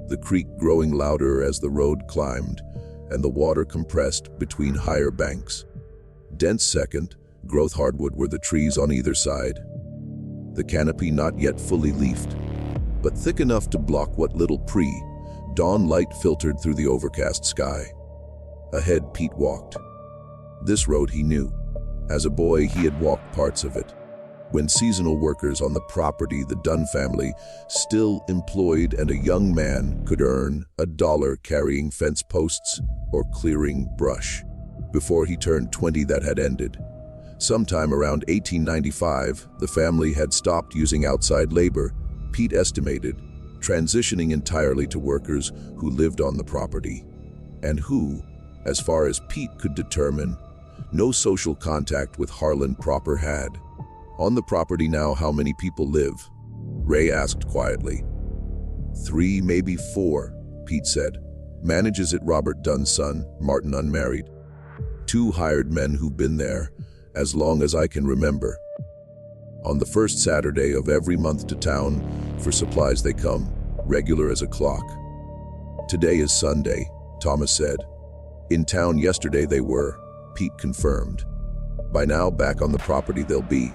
The creek growing louder as the road climbed, and the water compressed between higher banks. Dense second growth hardwood were the trees on either side. The canopy not yet fully leafed, but thick enough to block what little pre-dawn light filtered through the overcast sky. Ahead Pete walked. This road he knew. As a boy he had walked parts of it, when seasonal workers on the property the Dunn family still employed, and a young man could earn $1 carrying fence posts or clearing brush. Before he turned 20, that had ended. Sometime around 1895, the family had stopped using outside labor, Pete estimated, transitioning entirely to workers who lived on the property, and who, as far as Pete could determine, no social contact with Harlan proper had. On the property now, how many people live? Ray asked quietly. 3, maybe 4, Pete said. Manages it Robert Dunn's son, Martin, unmarried. 2 hired men who've been there as long as I can remember. On the first Saturday of every month to town for supplies they come, regular as a clock. Today is Sunday, Thomas said. In town yesterday they were, Pete confirmed. By now, back on the property they'll be.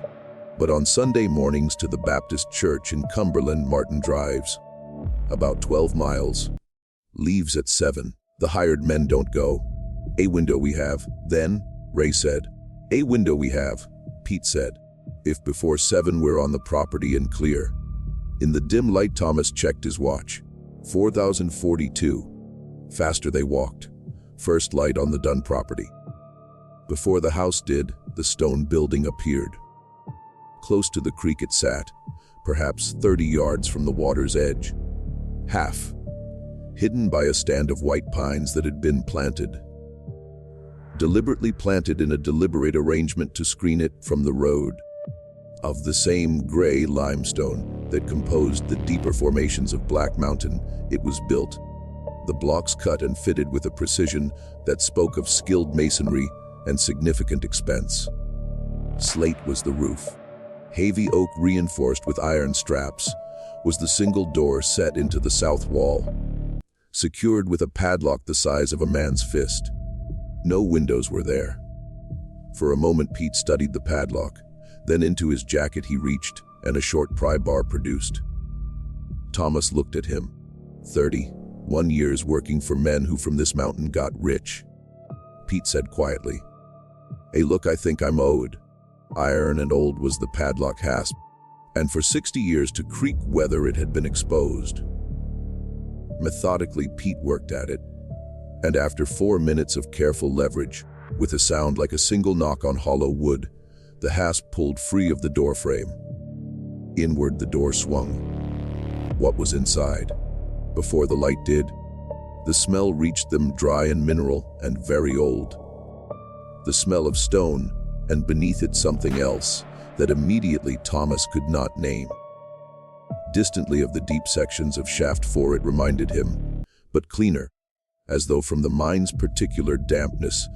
But on Sunday mornings to the Baptist Church in Cumberland, Martin drives. About 12 miles. Leaves at 7. The hired men don't go. A window we have, then, Ray said. A window we have, Pete said. If before 7 we're on the property and clear. In the dim light, Thomas checked his watch. 4042. Faster they walked. First light on the Dunn property. Before the house did, the stone building appeared. Close to the creek it sat, perhaps 30 yards from the water's edge. Half. Hidden by a stand of white pines that had been planted. Deliberately planted in a deliberate arrangement to screen it from the road. Of the same gray limestone that composed the deeper formations of Black Mountain, it was built. The blocks cut and fitted with a precision that spoke of skilled masonry and significant expense. Slate was the roof. Heavy oak reinforced with iron straps was the single door set into the south wall, secured with a padlock the size of a man's fist. No windows were there. For a moment Pete studied the padlock, then into his jacket he reached and a short pry bar produced. Thomas looked at him. 31 years working for men who from this mountain got rich. Pete said quietly, "A look I think I'm owed." Iron and old was the padlock hasp, and for 60 years to creek weather it had been exposed. Methodically Pete worked at it, and after 4 minutes of careful leverage, with a sound like a single knock on hollow wood, the hasp pulled free of the door frame. Inward the door swung. What was inside? Before the light did, the smell reached them, dry and mineral and very old. The smell of stone, and beneath it something else that immediately Thomas could not name. Distantly of the deep sections of Shaft 4 it reminded him, but cleaner, as though from the mine's particular dampness,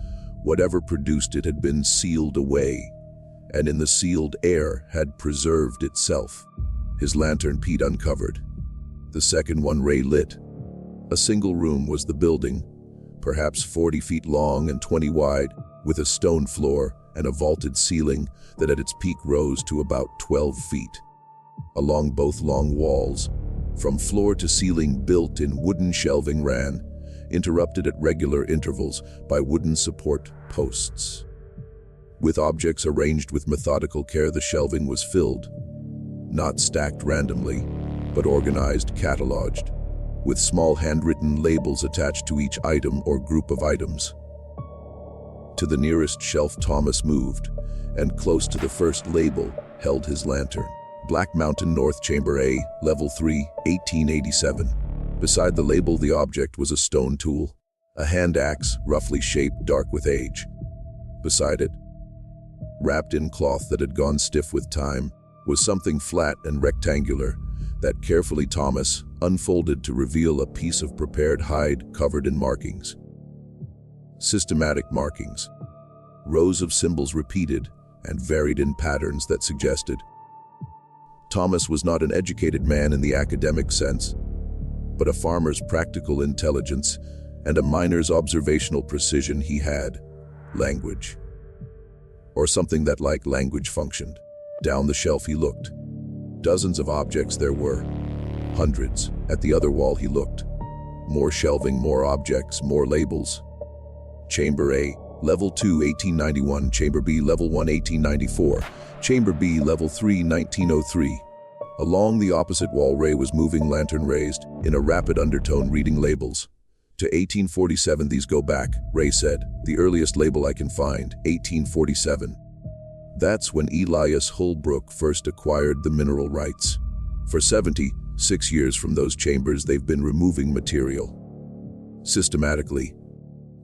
whatever produced it had been sealed away, and in the sealed air had preserved itself. His lantern Pete uncovered. The second one Ray lit. A single room was the building, perhaps 40 feet long and 20 wide, with a stone floor and a vaulted ceiling that at its peak rose to about 12 feet. Along both long walls, from floor to ceiling built-in wooden shelving ran, interrupted at regular intervals by wooden support posts. With objects arranged with methodical care, the shelving was filled, not stacked randomly, but organized, cataloged, with small handwritten labels attached to each item or group of items. To the nearest shelf Thomas moved, and close to the first label held his lantern. Black Mountain North Chamber A, Level 3, 1887. Beside the label the object was a stone tool, a hand axe, roughly shaped, dark with age. Beside it, wrapped in cloth that had gone stiff with time, was something flat and rectangular that carefully Thomas unfolded to reveal a piece of prepared hide covered in markings. Systematic markings. Rows of symbols repeated and varied in patterns that suggested. Thomas was not an educated man in the academic sense, but a farmer's practical intelligence and a miner's observational precision. He had language, or something that like language functioned. Down the shelf he looked. Dozens of objects there were. Hundreds. At the other wall he looked. More shelving, more objects, more labels. Chamber A, Level 2, 1891. Chamber B, Level 1, 1894. Chamber B, Level 3, 1903. Along the opposite wall Ray was moving, lantern raised, in a rapid undertone reading labels. To 1847 these go back, Ray said. The earliest label I can find, 1847. That's when Elias Holbrook first acquired the mineral rights. For 76 years from those chambers they've been removing material. Systematically,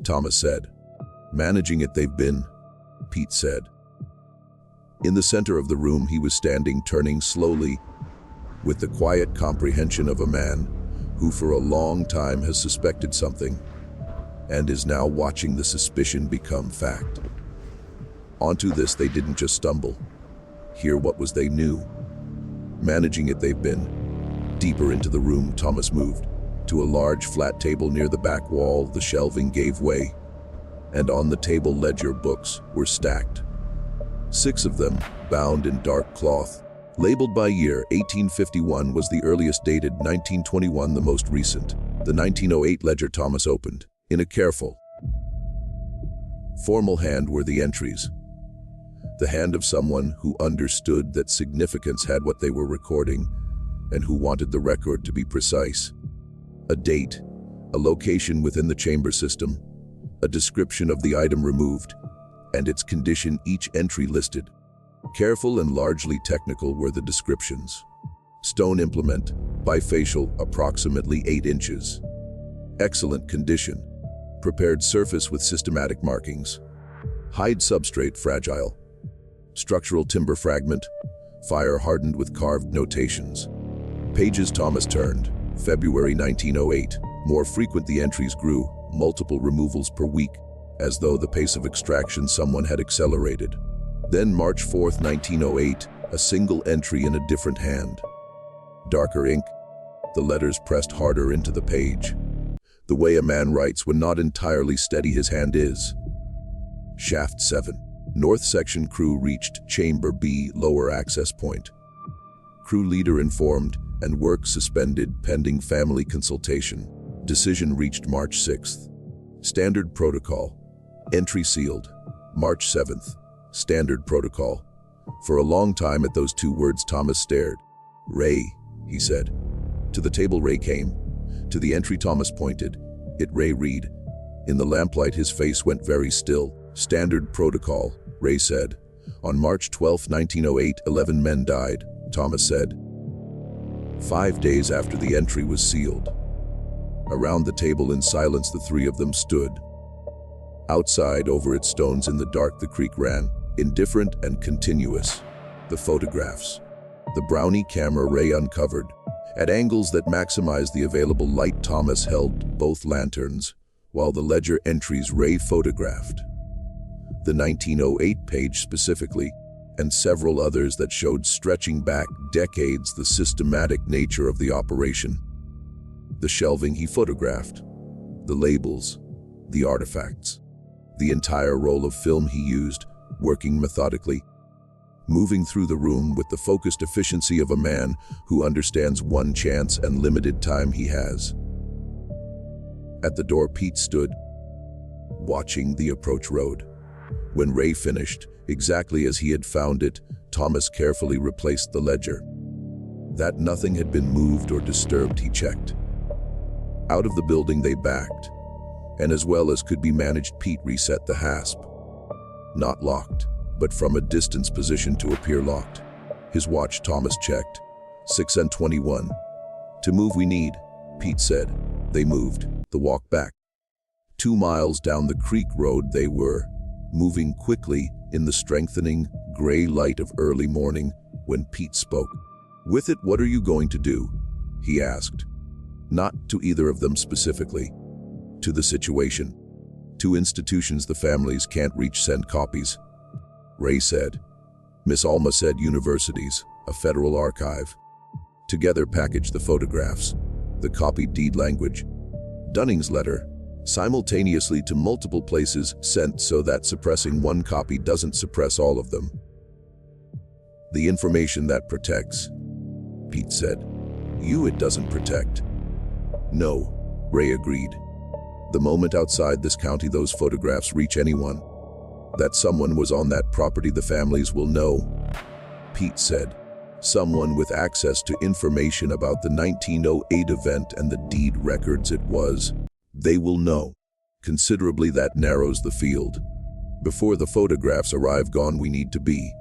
Thomas said. Managing it they've been, Pete said. In the center of the room he was standing, turning slowly, with the quiet comprehension of a man who for a long time has suspected something and is now watching the suspicion become fact. Onto this they didn't just stumble. Here what was they knew. Managing it they've been. Deeper into the room Thomas moved. To a large flat table near the back wall, the shelving gave way, and on the table ledger books were stacked. 6 of them, bound in dark cloth. Labeled by year, 1851 was the earliest dated, 1921 the most recent. The 1908 ledger Thomas opened. In a careful, formal hand were the entries. The hand of someone who understood that significance had what they were recording and who wanted the record to be precise. A date, a location within the chamber system, a description of the item removed, and its condition, each entry listed. Careful and largely technical were the descriptions. Stone implement, bifacial, approximately 8 inches. Excellent condition. Prepared surface with systematic markings. Hide substrate fragile. Structural timber fragment, fire hardened with carved notations. Pages Thomas turned, February 1908. More frequent the entries grew, multiple removals per week, as though the pace of extraction someone had accelerated. Then March 4, 1908, a single entry in a different hand. Darker ink, the letters pressed harder into the page. The way a man writes when not entirely steady his hand is. Shaft 7. North section crew reached Chamber B, lower access point. Crew leader informed and work suspended pending family consultation. Decision reached March 6th. Standard protocol. Entry sealed. March 7th. Standard protocol. For a long time at those 2 words Thomas stared. "Ray," he said. To the table Ray came. To the entry Thomas pointed. It Ray read. In the lamplight his face went very still. Standard protocol, Ray said. On March 12, 1908, 11 men died, Thomas said. 5 days after the entry was sealed. Around the table in silence the 3 of them stood. Outside, over its stones in the dark, the creek ran, indifferent and continuous. The photographs. The Brownie camera Ray uncovered. At angles that maximized the available light Thomas held both lanterns, while the ledger entries Ray photographed. The 1908 page specifically, and several others that showed stretching back decades the systematic nature of the operation. The shelving he photographed, the labels, the artifacts, the entire roll of film he used, working methodically, moving through the room with the focused efficiency of a man who understands one chance and limited time he has. At the door Pete stood, watching the approach road. When Ray finished, exactly as he had found it, Thomas carefully replaced the ledger. That nothing had been moved or disturbed, he checked. Out of the building they backed, and as well as could be managed, Pete reset the hasp. Not locked, but from a distance position to appear locked. His watch Thomas checked. 6:21. To move we need, Pete said. They moved. The walk back. 2 miles down the creek road they were, moving quickly in the strengthening gray light of early morning when Pete spoke. With it, what are you going to do? He asked. Not to either of them specifically. To the situation. 2 institutions the families can't reach send copies. Ray said. Miss Alma said universities, a federal archive. Together package the photographs, the copied deed language, Dunning's letter, simultaneously to multiple places sent so that suppressing one copy doesn't suppress all of them. The information that protects, Pete said. You it doesn't protect. No, Ray agreed. The moment outside this county those photographs reach anyone, that someone was on that property the families will know, Pete said. Someone with access to information about the 1908 event and the deed records it was. They will know. Considerably that narrows the field. Before the photographs arrive gone we need to be.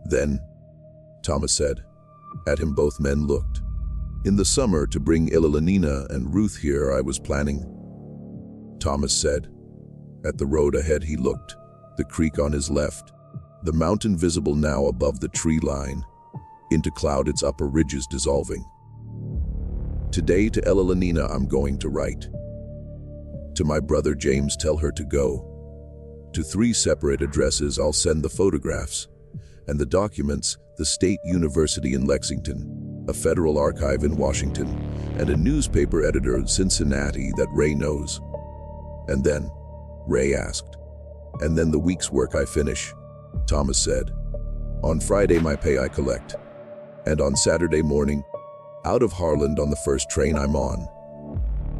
Then, Thomas said. At him both men looked. In the summer to bring Ilalina and Ruth here I was planning. Thomas said. At the road ahead he looked. The creek on his left. The mountain visible now above the tree line. Into cloud its upper ridges dissolving. Today to Ilalina I'm going to write. To my brother James tell her to go. To 3 separate addresses I'll send the photographs. And the documents, the State University in Lexington, a federal archive in Washington, and a newspaper editor in Cincinnati that Ray knows. And then, Ray asked. And then the week's work I finish, Thomas said. On Friday, my pay I collect. And on Saturday morning, out of Harlan on the first train I'm on.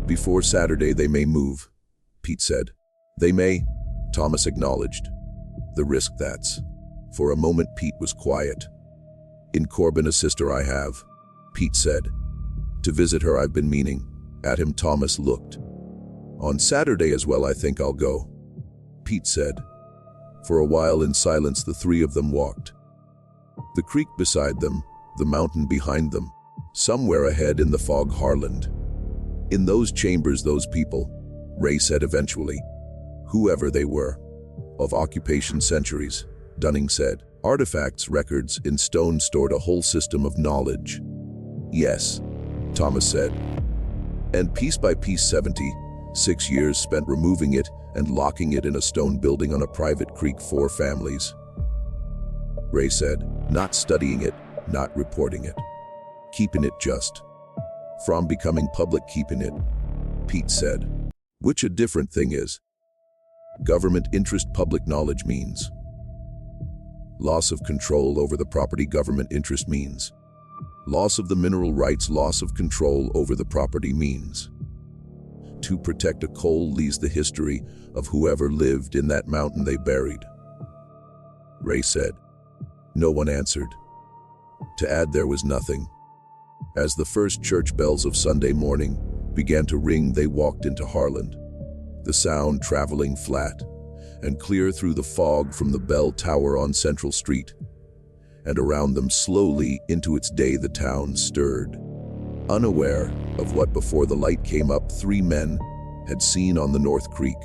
Before Saturday, they may move, Pete said. They may, Thomas acknowledged. The risk, that's. For a moment, Pete was quiet. In Corbin, a sister I have, Pete said. To visit her, I've been meaning. At him, Thomas looked. On Saturday as well, I think I'll go, Pete said. For a while in silence, the three of them walked. The creek beside them, the mountain behind them, somewhere ahead in the fog, Harlan. In those chambers, those people, Ray said eventually. Whoever they were. Of occupation centuries, Dunning said. Artifacts, records, in stone stored a whole system of knowledge. Yes, Thomas said. And piece by piece 76 years spent removing it and locking it in a stone building on a private creek, 4 families. Ray said, not studying it, not reporting it. Keeping it just. From becoming public, keeping it, Pete said. Which a different thing is. Government interest, public knowledge means. Loss of control over the property, government interest means. Loss of the mineral rights, loss of control over the property means. To protect a coal lease, the history of whoever lived in that mountain they buried. Ray said. No one answered. To add, there was nothing. As the first church bells of Sunday morning began to ring, they walked into Harlan, the sound traveling flat and clear through the fog from the bell tower on Central Street. And around them, slowly into its day, the town stirred. Unaware of what before the light came up 3 men had seen on the North Creek.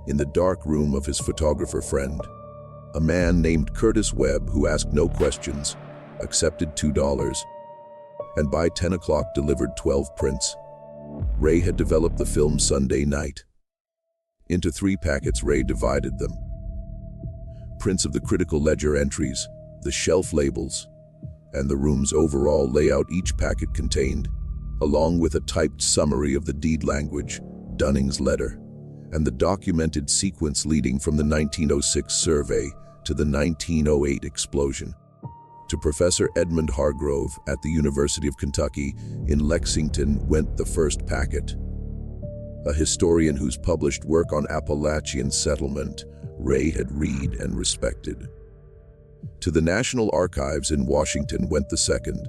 In the dark room of his photographer friend, a man named Curtis Webb, who asked no questions, accepted $2, and by 10 o'clock delivered 12 prints. Ray had developed the film Sunday night. Into 3 packets, Ray divided them. Prints of the critical ledger entries, the shelf labels, and the room's overall layout each packet contained, along with a typed summary of the deed language, Dunning's letter, and the documented sequence leading from the 1906 survey to the 1908 explosion. To Professor Edmund Hargrove at the University of Kentucky in Lexington went the first packet. A historian whose published work on Appalachian settlement Ray had read and respected. To the National Archives in Washington went the second,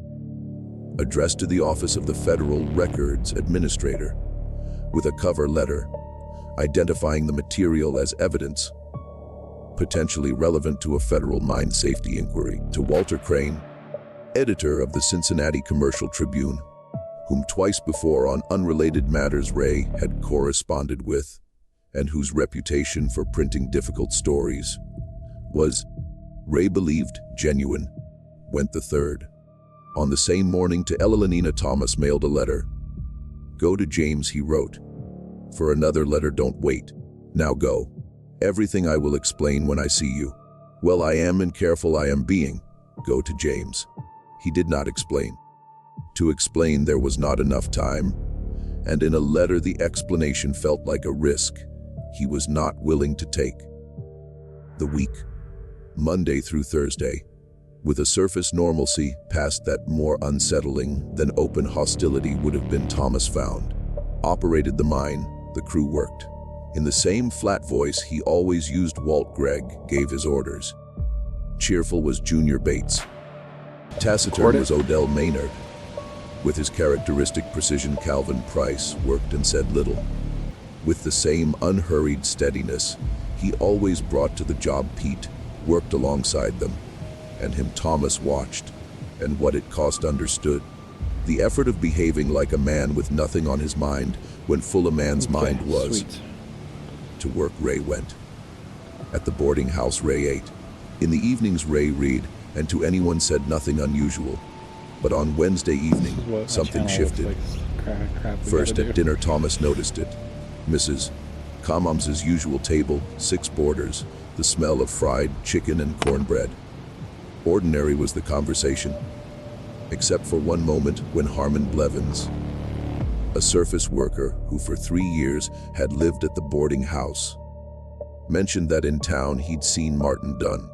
addressed to the Office of the Federal Records Administrator, with a cover letter identifying the material as evidence potentially relevant to a federal mine safety inquiry. To Walter Crane, editor of the Cincinnati Commercial Tribune, whom twice before on unrelated matters Ray had corresponded with, and whose reputation for printing difficult stories was, Ray believed, genuine, went the third. On the same morning, to Elenina Thomas mailed a letter. Go to James, he wrote. For another letter, don't wait. Now go. Everything I will explain when I see you. Well, I am, and careful I am being. Go to James. He did not explain. To explain, there was not enough time, and in a letter the explanation felt like a risk he was not willing to take. The week, Monday through Thursday, with a surface normalcy past that more unsettling than open hostility would have been, Thomas found. Operated the mine, the crew worked. In the same flat voice he always used, Walt Gregg gave his orders. Cheerful was Junior Bates. Taciturn was Odell Maynard. With his characteristic precision, Calvin Price worked and said little. With the same unhurried steadiness he always brought to the job, Pete worked alongside them, and him Thomas watched, and what it cost understood. The effort of behaving like a man with nothing on his mind when full a man's mind was. Sweet. To work Ray went. At the boarding house Ray ate. In the evenings Ray read, and to anyone said nothing unusual. But on Wednesday evening, something shifted. First at dinner, Thomas noticed it. Mrs. Commom's usual table, 6 boarders, the smell of fried chicken and cornbread. Ordinary was the conversation, except for one moment when Harmon Blevins, a surface worker who for 3 years had lived at the boarding house, mentioned that in town he'd seen Martin Dunn,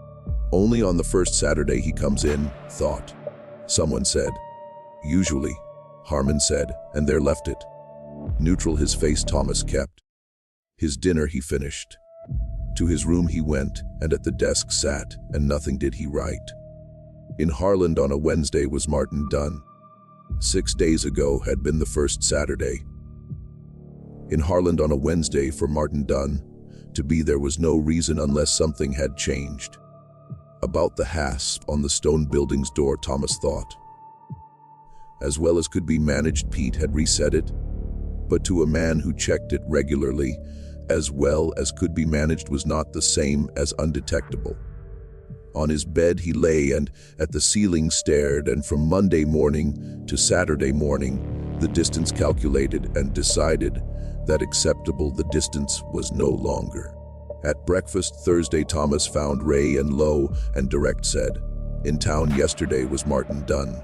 Only on the first Saturday he comes in, thought. Someone said. Usually, Harlan said, and there left it. Neutral his face Thomas kept. His dinner he finished. To his room he went, and at the desk sat, and nothing did he write. In Harlan on a Wednesday was Martin Dunn. 6 days ago had been the first Saturday. In Harlan on a Wednesday for Martin Dunn to be there was no reason unless something had changed. About the hasp on the stone building's door, Thomas thought. As well as could be managed, Pete had reset it, but to a man who checked it regularly, as well as could be managed was not the same as undetectable. On his bed he lay and at the ceiling stared, and from Monday morning to Saturday morning, the distance calculated and decided that acceptable the distance was no longer. At breakfast Thursday, Thomas found Ray and low and direct said, "In town yesterday was Martin Dunn."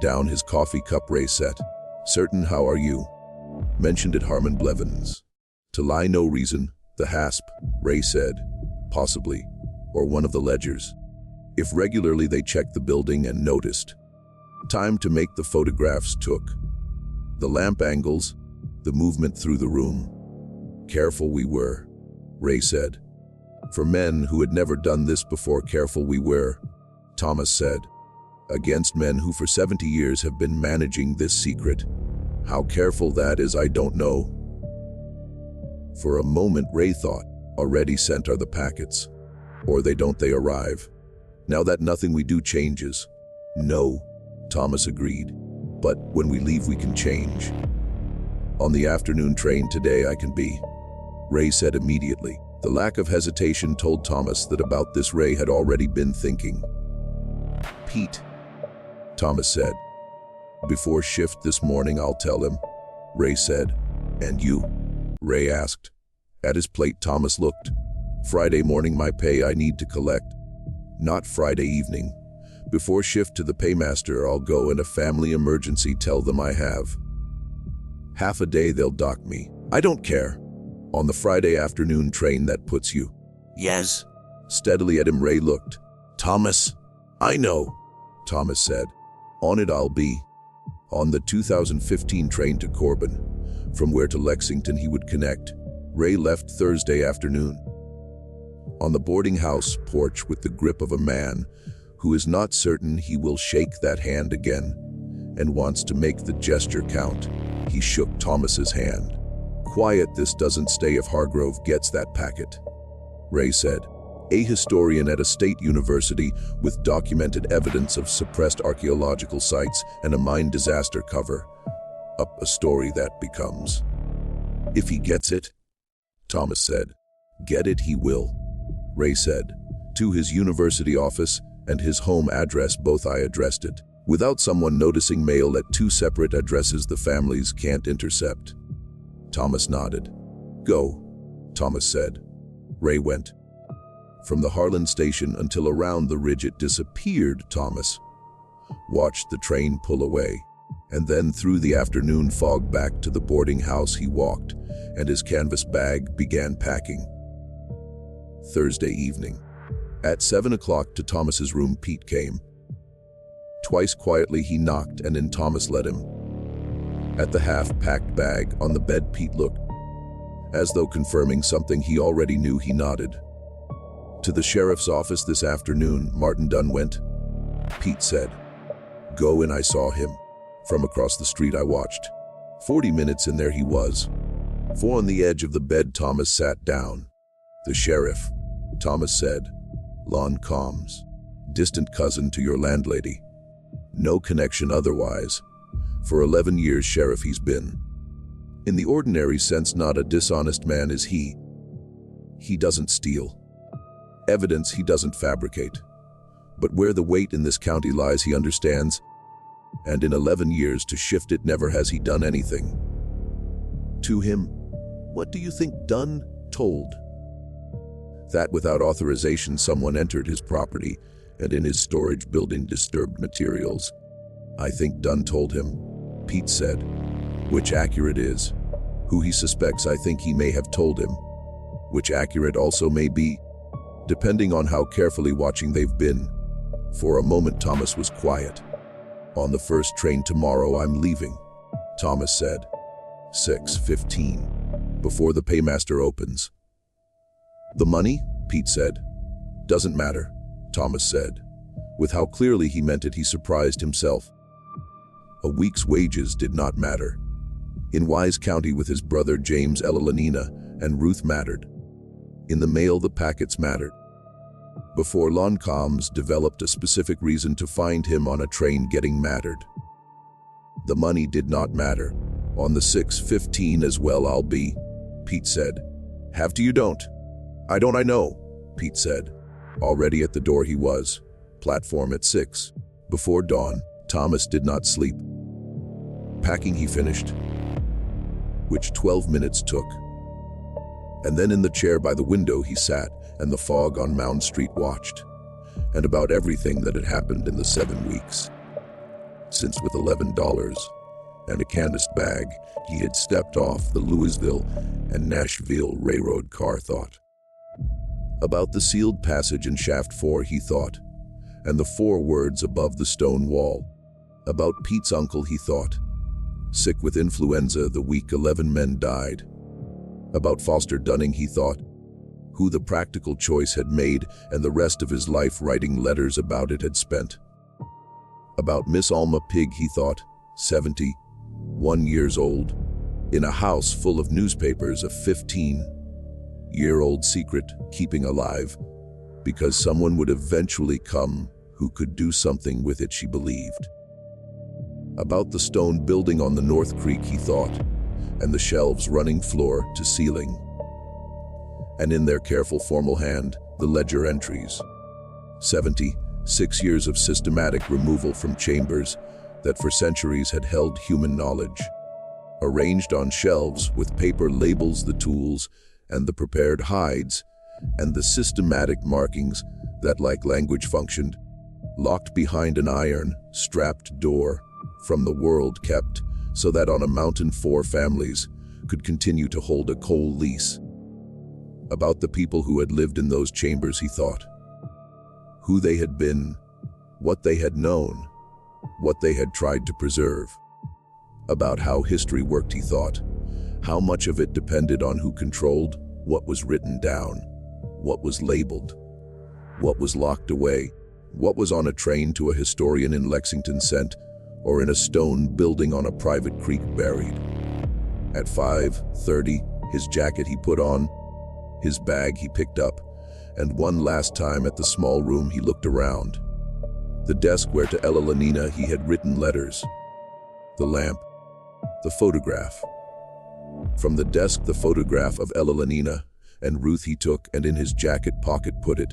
Down his coffee cup Ray set, "Certain, how are you?" Mentioned it Harlan Blevins. To lie no reason, the hasp, Ray said, possibly, or one of the ledgers. If regularly they checked the building and noticed. Time to make the photographs took. The lamp angles, the movement through the room. Careful we were, Ray said. For men who had never done this before, careful we were, Thomas said. Against men who for 70 years have been managing this secret. How careful that is, I don't know. For a moment Ray thought, already sent are the packets. Or they arrive. Now that nothing we do changes. No, Thomas agreed. But when we leave we can change. On the afternoon train today I can be, Ray said immediately. The lack of hesitation told Thomas that about this Ray had already been thinking. Pete, Thomas said. Before shift this morning I'll tell him, Ray said. And you? Ray asked. At his plate Thomas looked. Friday morning my pay I need to collect. Not Friday evening. Before shift to the paymaster I'll go in a family emergency, tell them I have. Half a day they'll dock me. I don't care. On the Friday afternoon train that puts you. Yes. Steadily at him Ray looked. Thomas. I know, Thomas said. On it I'll be. On the 2015 train to Corbin. From where to Lexington he would connect. Ray left Thursday afternoon. On the boarding house porch with the grip of a man who is not certain he will shake that hand again and wants to make the gesture count. He shook Thomas's hand. Quiet, this doesn't stay if Hargrove gets that packet, Ray said. A historian at a state university with documented evidence of suppressed archaeological sites and a mine disaster cover up a story that becomes. If he gets it, Thomas said. Get it he will, Ray said. To his university office and his home address both I addressed it. Without someone noticing mail at two separate addresses the families can't intercept. Thomas nodded. Go, Thomas said. Ray went. From the Harlan station until around the ridge it disappeared, Thomas. Watched the train pull away, and then through the afternoon fog back to the boarding house he walked, and his canvas bag began packing. Thursday evening. At 7 o'clock to Thomas's room Pete came. Twice quietly he knocked and in Thomas let him. At the half-packed bag on the bed Pete looked. As though confirming something he already knew, he nodded. To the sheriff's office this afternoon, Martin Dunn went. Pete said. Go in, I saw him. From across the street I watched. 40 minutes in there he was. For on the edge of the bed Thomas sat down. The sheriff, Thomas said. Lon Combs. Distant cousin to your landlady. No connection otherwise. For 11 years sheriff he's been. In the ordinary sense not a dishonest man is he. He doesn't steal. Evidence he doesn't fabricate. But where the weight in this county lies he understands. And in 11 years to shift it never has he done anything. To him, what do you think Dunn told? That without authorization someone entered his property and in his storage building disturbed materials. I think Dunn told him, Pete said. Which accurate is. Who he suspects I think he may have told him. Which accurate also may be. depending on how carefully watching they've been. For a moment, Thomas was quiet. "On the first train tomorrow, I'm leaving," Thomas said. 6:15, before the paymaster opens. "The money?" Pete said. "Doesn't matter," Thomas said. With how clearly he meant it, he surprised himself. A week's wages did not matter. In Wise County with his brother James, Elanina, and Ruth mattered. In the mail, the packets mattered. Before Loncoms developed a specific reason to find him on a train, getting mattered. The money did not matter. "On the 6:15 as well I'll be," Pete said. "Have to you don't?" I know," Pete said. Already at the door he was. Platform at 6. Before dawn, Thomas did not sleep. Packing he finished, which 12 minutes took. And then in the chair by the window he sat, and the fog on Mound Street watched, and about everything that had happened in the 7 weeks. Since with $11 and a canvas bag, he had stepped off the Louisville and Nashville railroad car, thought. About the sealed passage in Shaft 4 he thought, and the 4 words above the stone wall. About Pete's uncle he thought, sick with influenza the week 11 men died. About Foster Dunning he thought, who the practical choice had made and the rest of his life writing letters about it had spent. About Miss Alma Pig he thought, 71 years old, in a house full of newspapers, a 15-year-old secret keeping alive, because someone would eventually come who could do something with it, she believed. About the stone building on the North Creek he thought, and the shelves running floor to ceiling, and in their careful formal hand, the ledger entries. 76 years of systematic removal from chambers that for centuries had held human knowledge, arranged on shelves with paper labels, the tools and the prepared hides, and the systematic markings that like language functioned, locked behind an iron-strapped door from the world, kept so that on a mountain 4 families could continue to hold a coal lease. About the people who had lived in those chambers he thought, who they had been, what they had known, what they had tried to preserve. About how history worked he thought, how much of it depended on who controlled what was written down, what was labeled, what was locked away, what was on a train to a historian in Lexington sent, or in a stone building on a private creek buried. At 5:30, his jacket he put on, his bag he picked up, and one last time at the small room he looked around. The desk where to Ella Lanina he had written letters. The lamp. The photograph. From the desk the photograph of Ella Lanina and Ruth he took and in his jacket pocket put it,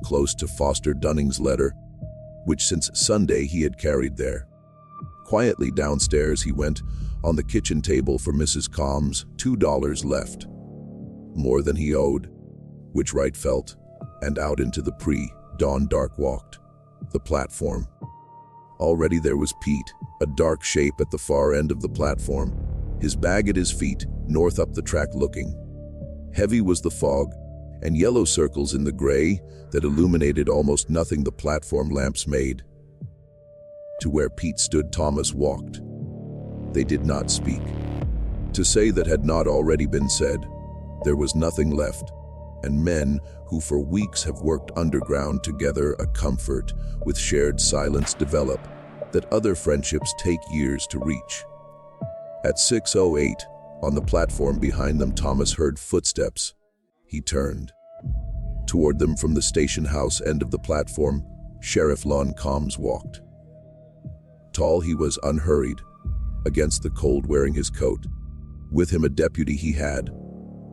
close to Foster Dunning's letter, which since Sunday he had carried there. Quietly downstairs he went, on the kitchen table for Mrs. Combs, $2 left. More than he owed, which Wright felt, and out into the pre-dawn dark walked. The platform. Already there was Pete, a dark shape at the far end of the platform, his bag at his feet, north up the track looking. Heavy was the fog, and yellow circles in the gray that illuminated almost nothing the platform lamps made. To where Pete stood Thomas walked. They did not speak. To say that had not already been said, there was nothing left, and men who for weeks have worked underground together a comfort with shared silence develop that other friendships take years to reach. At 6:08, on the platform behind them Thomas heard footsteps. He turned. Toward them from the station house end of the platform, Sheriff Lon Combs walked. Tall he was, unhurried, against the cold wearing his coat. With him a deputy he had,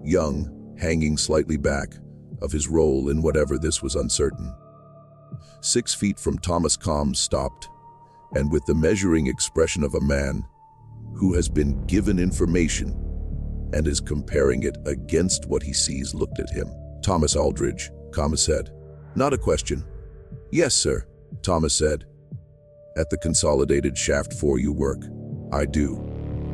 young, hanging slightly back, of his role in whatever this was uncertain. 6 feet from Thomas Combs stopped, and with the measuring expression of a man who has been given information and is comparing it against what he sees, looked at him. "Thomas Aldridge," Combs said. "Not a question." "Yes, sir," Thomas said. "At the Consolidated Shaft 4 you work?" "I do."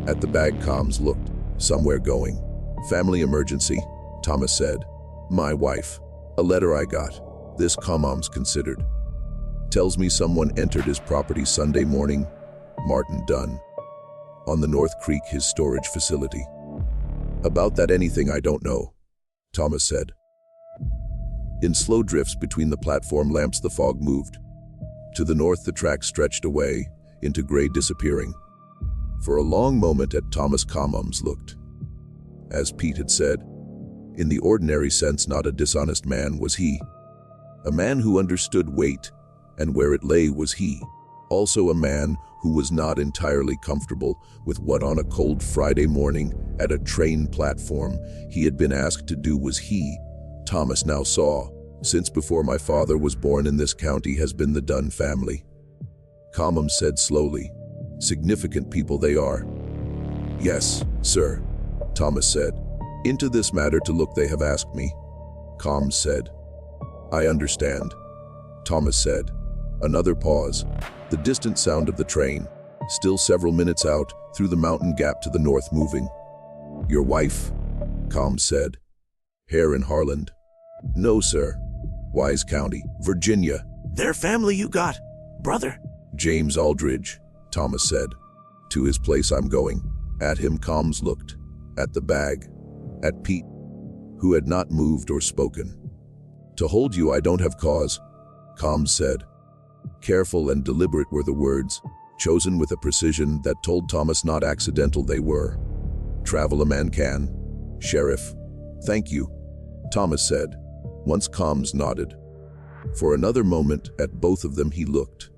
At the bag Combs looked. "Somewhere going?" "Family emergency," Thomas said. "My wife, A letter I got. This Commom's considered. Tells me someone entered his property Sunday morning. Martin Dunn. On the North Creek, his storage facility. About that anything I don't know, Thomas said. In slow drifts between the platform lamps, the fog moved. To the north, the track stretched away, into gray, disappearing. For a long moment at Thomas Commom's looked. As Pete had said, in the ordinary sense, not a dishonest man was he. A man who understood weight, and where it lay was he. Also a man who was not entirely comfortable with what on a cold Friday morning at a train platform he had been asked to do was he. Thomas now saw, since before my father was born in this county has been the Dunn family. Commom said slowly, significant people they are. Yes, sir, Thomas said. Into this matter to look they have asked me. Comm said. I understand, Thomas said. Another pause. The distant sound of the train, still several minutes out, through the mountain gap to the north moving. Your wife? Comm said. Here in Harlan. No, sir. Wise County, Virginia. Their family you got, brother? James Aldridge, Thomas said. To his place I'm going. At him Combs looked. At the bag. At Pete, who had not moved or spoken. To hold you I don't have cause, Combs said. Careful and deliberate were the words, chosen with a precision that told Thomas not accidental they were. Travel a man can. Sheriff. Thank you, Thomas said. Once Combs nodded. For another moment at both of them he looked,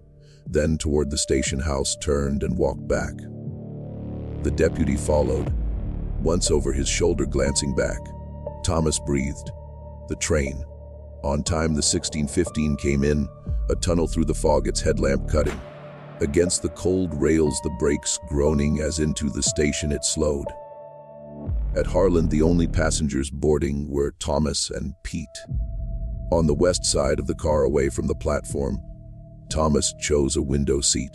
then toward the station house turned and walked back. The deputy followed, once over his shoulder glancing back. Thomas breathed. The train. On time the 1615 came in, a tunnel through the fog, its headlamp cutting. Against the cold rails the brakes groaning as into the station it slowed. At Harlan the only passengers boarding were Thomas and Pete. On the west side of the car away from the platform, Thomas chose a window seat.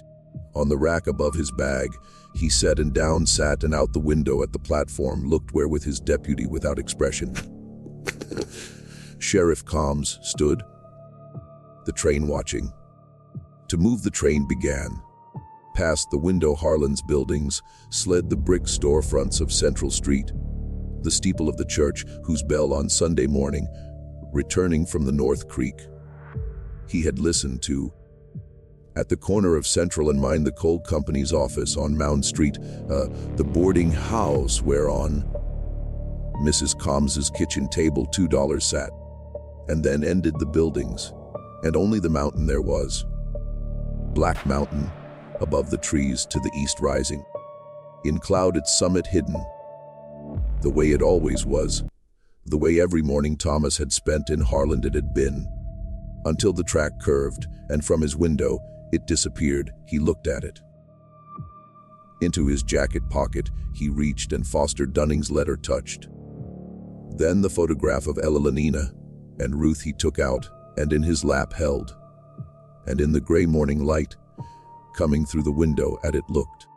On the rack above his bag, he sat and down sat and out the window at the platform looked where with his deputy without expression. Sheriff Combs stood, the train watching. To move the train began. Past the window Harlan's buildings slid the brick storefronts of Central Street, the steeple of the church whose bell on Sunday morning, returning from the North Creek, he had listened to. At the corner of Central and Mine, the coal company's office on Mound Street, the boarding house whereon Mrs. Combs's kitchen table $2 sat, and then ended the buildings, and only the mountain there was. Black mountain, above the trees to the east rising, in cloud its summit hidden. The way it always was, the way every morning Thomas had spent in Harlan it had been, until the track curved, and from his window it disappeared. He looked at it. Into his jacket pocket he reached and Foster Dunning's letter touched. Then the photograph of Ella Lenina and Ruth he took out and in his lap held. And in the gray morning light, coming through the window at it looked.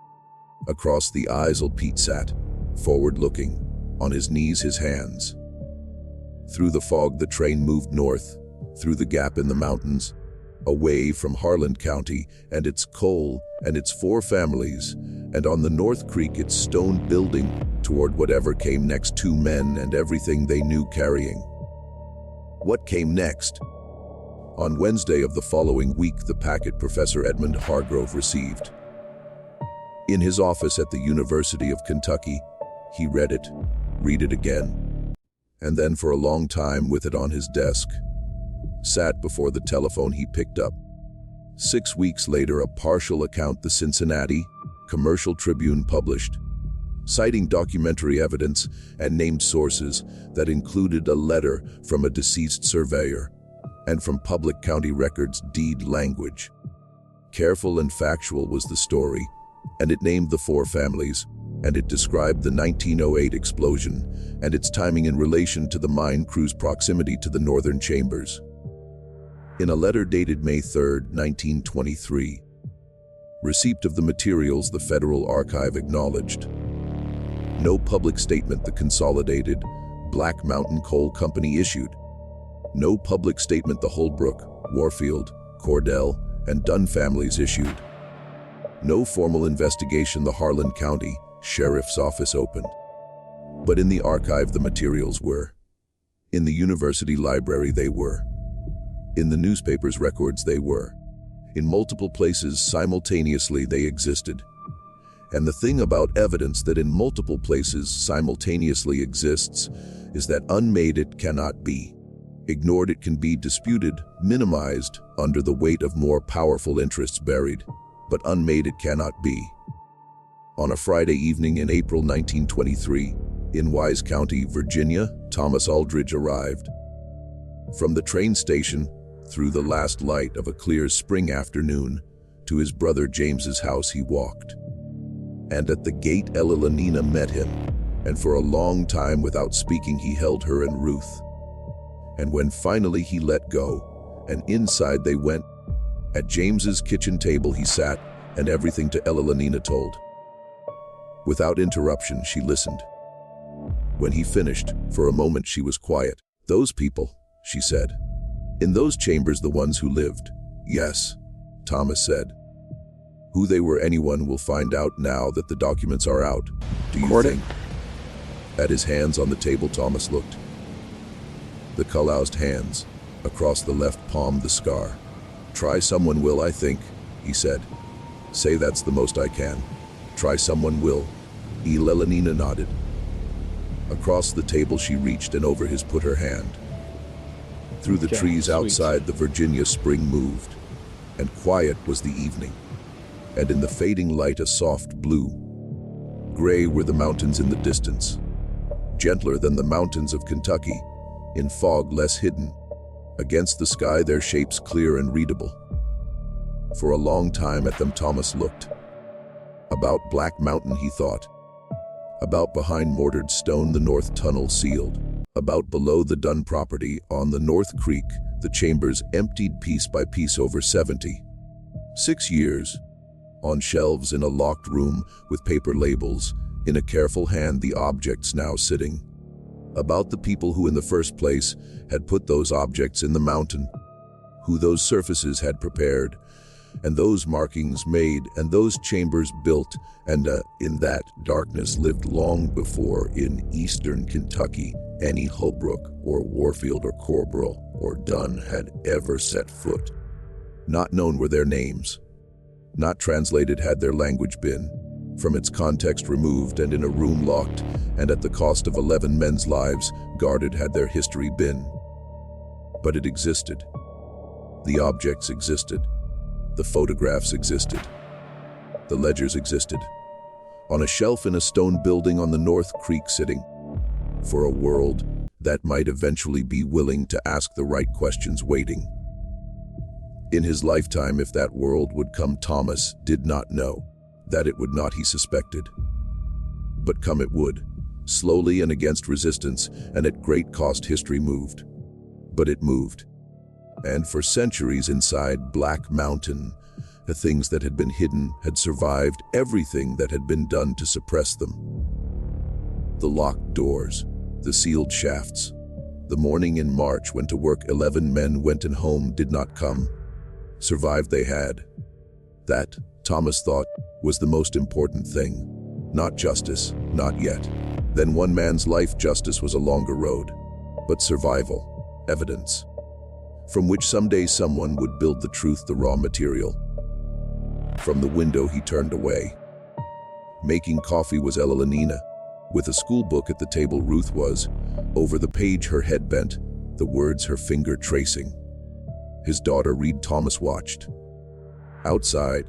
Across the aisle Pete sat, forward-looking, on his knees his hands. Through the fog the train moved north, through the gap in the mountains, away from Harlan County and its coal and its 4 families, and on the North Creek its stone building, toward whatever came next, 2 men and everything they knew carrying. What came next? On Wednesday of the following week, the packet Professor Edmund Hargrove received. In his office at the University of Kentucky, he read it, read it again, and then for a long time with it on his desk, sat before the telephone he picked up. 6 weeks later, a partial account the Cincinnati Commercial Tribune published, citing documentary evidence and named sources that included a letter from a deceased surveyor and from public county records deed language. Careful and factual was the story, and it named the 4 families, and it described the 1908 explosion and its timing in relation to the mine crew's proximity to the northern chambers. In a letter dated May 3, 1923, receipt of the materials the Federal Archive acknowledged. No public statement the Consolidated Black Mountain Coal Company issued. No public statement the Holbrook, Warfield, Cordell, and Dunn families issued. No formal investigation the Harlan County Sheriff's Office opened. But in the archive the materials were. In the university library they were. In the newspaper's records they were. In multiple places simultaneously they existed. And the thing about evidence that in multiple places simultaneously exists is that unmade it cannot be. Ignored it can be disputed, minimized, under the weight of more powerful interests buried. But unmade it cannot be. On a Friday evening in April 1923, in Wise County, Virginia, Thomas Aldridge arrived. From the train station, through the last light of a clear spring afternoon, to his brother James's house he walked. And at the gate Ella Lenina met him, and for a long time without speaking he held her and Ruth. And when finally he let go, and inside they went, at James's kitchen table he sat, and everything to Ella Lenina told. Without interruption she listened. When he finished, for a moment she was quiet. "Those people," she said. "In those chambers, the ones who lived." "Yes," Thomas said. "Who they were anyone will find out now that the documents are out. Do you think?" At his hands on the table Thomas looked. The calloused hands, across the left palm the scar. "Try someone will, I think," he said. "Say that's the most I can. Try someone will." Ella Lenina nodded. Across the table she reached and over his put her hand. Through the trees outside the Virginia spring moved, and quiet was the evening, and in the fading light a soft blue. Gray were the mountains in the distance, gentler than the mountains of Kentucky, in fog less hidden, against the sky their shapes clear and readable. For a long time at them Thomas looked. About Black Mountain he thought. About behind mortared stone the north tunnel sealed. About below the Dunn property on the North Creek, the chambers emptied piece by piece over 70. 6 years. On shelves in a locked room with paper labels, in a careful hand the objects now sitting. About the people who in the first place had put those objects in the mountain, who those surfaces had prepared, and those markings made, and those chambers built, and in that darkness lived long before in eastern Kentucky any Holbrook or Warfield or Corporal or Dunn had ever set foot. Not known were their names. Not translated had their language been, from its context removed and in a room locked, and at the cost of 11 men's lives, guarded had their history been. But it existed. The objects existed. The photographs existed. The ledgers existed. On a shelf in a stone building on the North Creek sitting. For a world that might eventually be willing to ask the right questions waiting. In his lifetime, if that world would come, Thomas did not know. That it would not, he suspected. But come it would, slowly and against resistance, and at great cost history moved. But it moved. And for centuries inside Black Mountain, the things that had been hidden had survived everything that had been done to suppress them. The locked doors, the sealed shafts. The morning in March when to work 11 men went and home did not come. Survived they had. That, Thomas thought, was the most important thing. Not justice, not yet. Then one man's life justice was a longer road. But survival, evidence, from which someday someone would build the truth, the raw material. From the window he turned away. Making coffee was Ella Lenina. With a school book at the table Ruth was, over the page her head bent, the words her finger tracing. His daughter Reed. Thomas watched. Outside,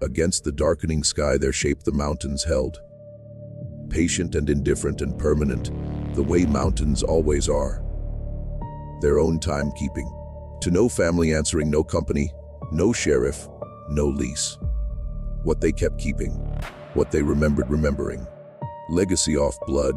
against the darkening sky their shape the mountains held. Patient and indifferent and permanent, the way mountains always are. Their own timekeeping. To no family answering, no company, no sheriff, no lease. What they kept keeping, what they remembered remembering. Legacy off blood,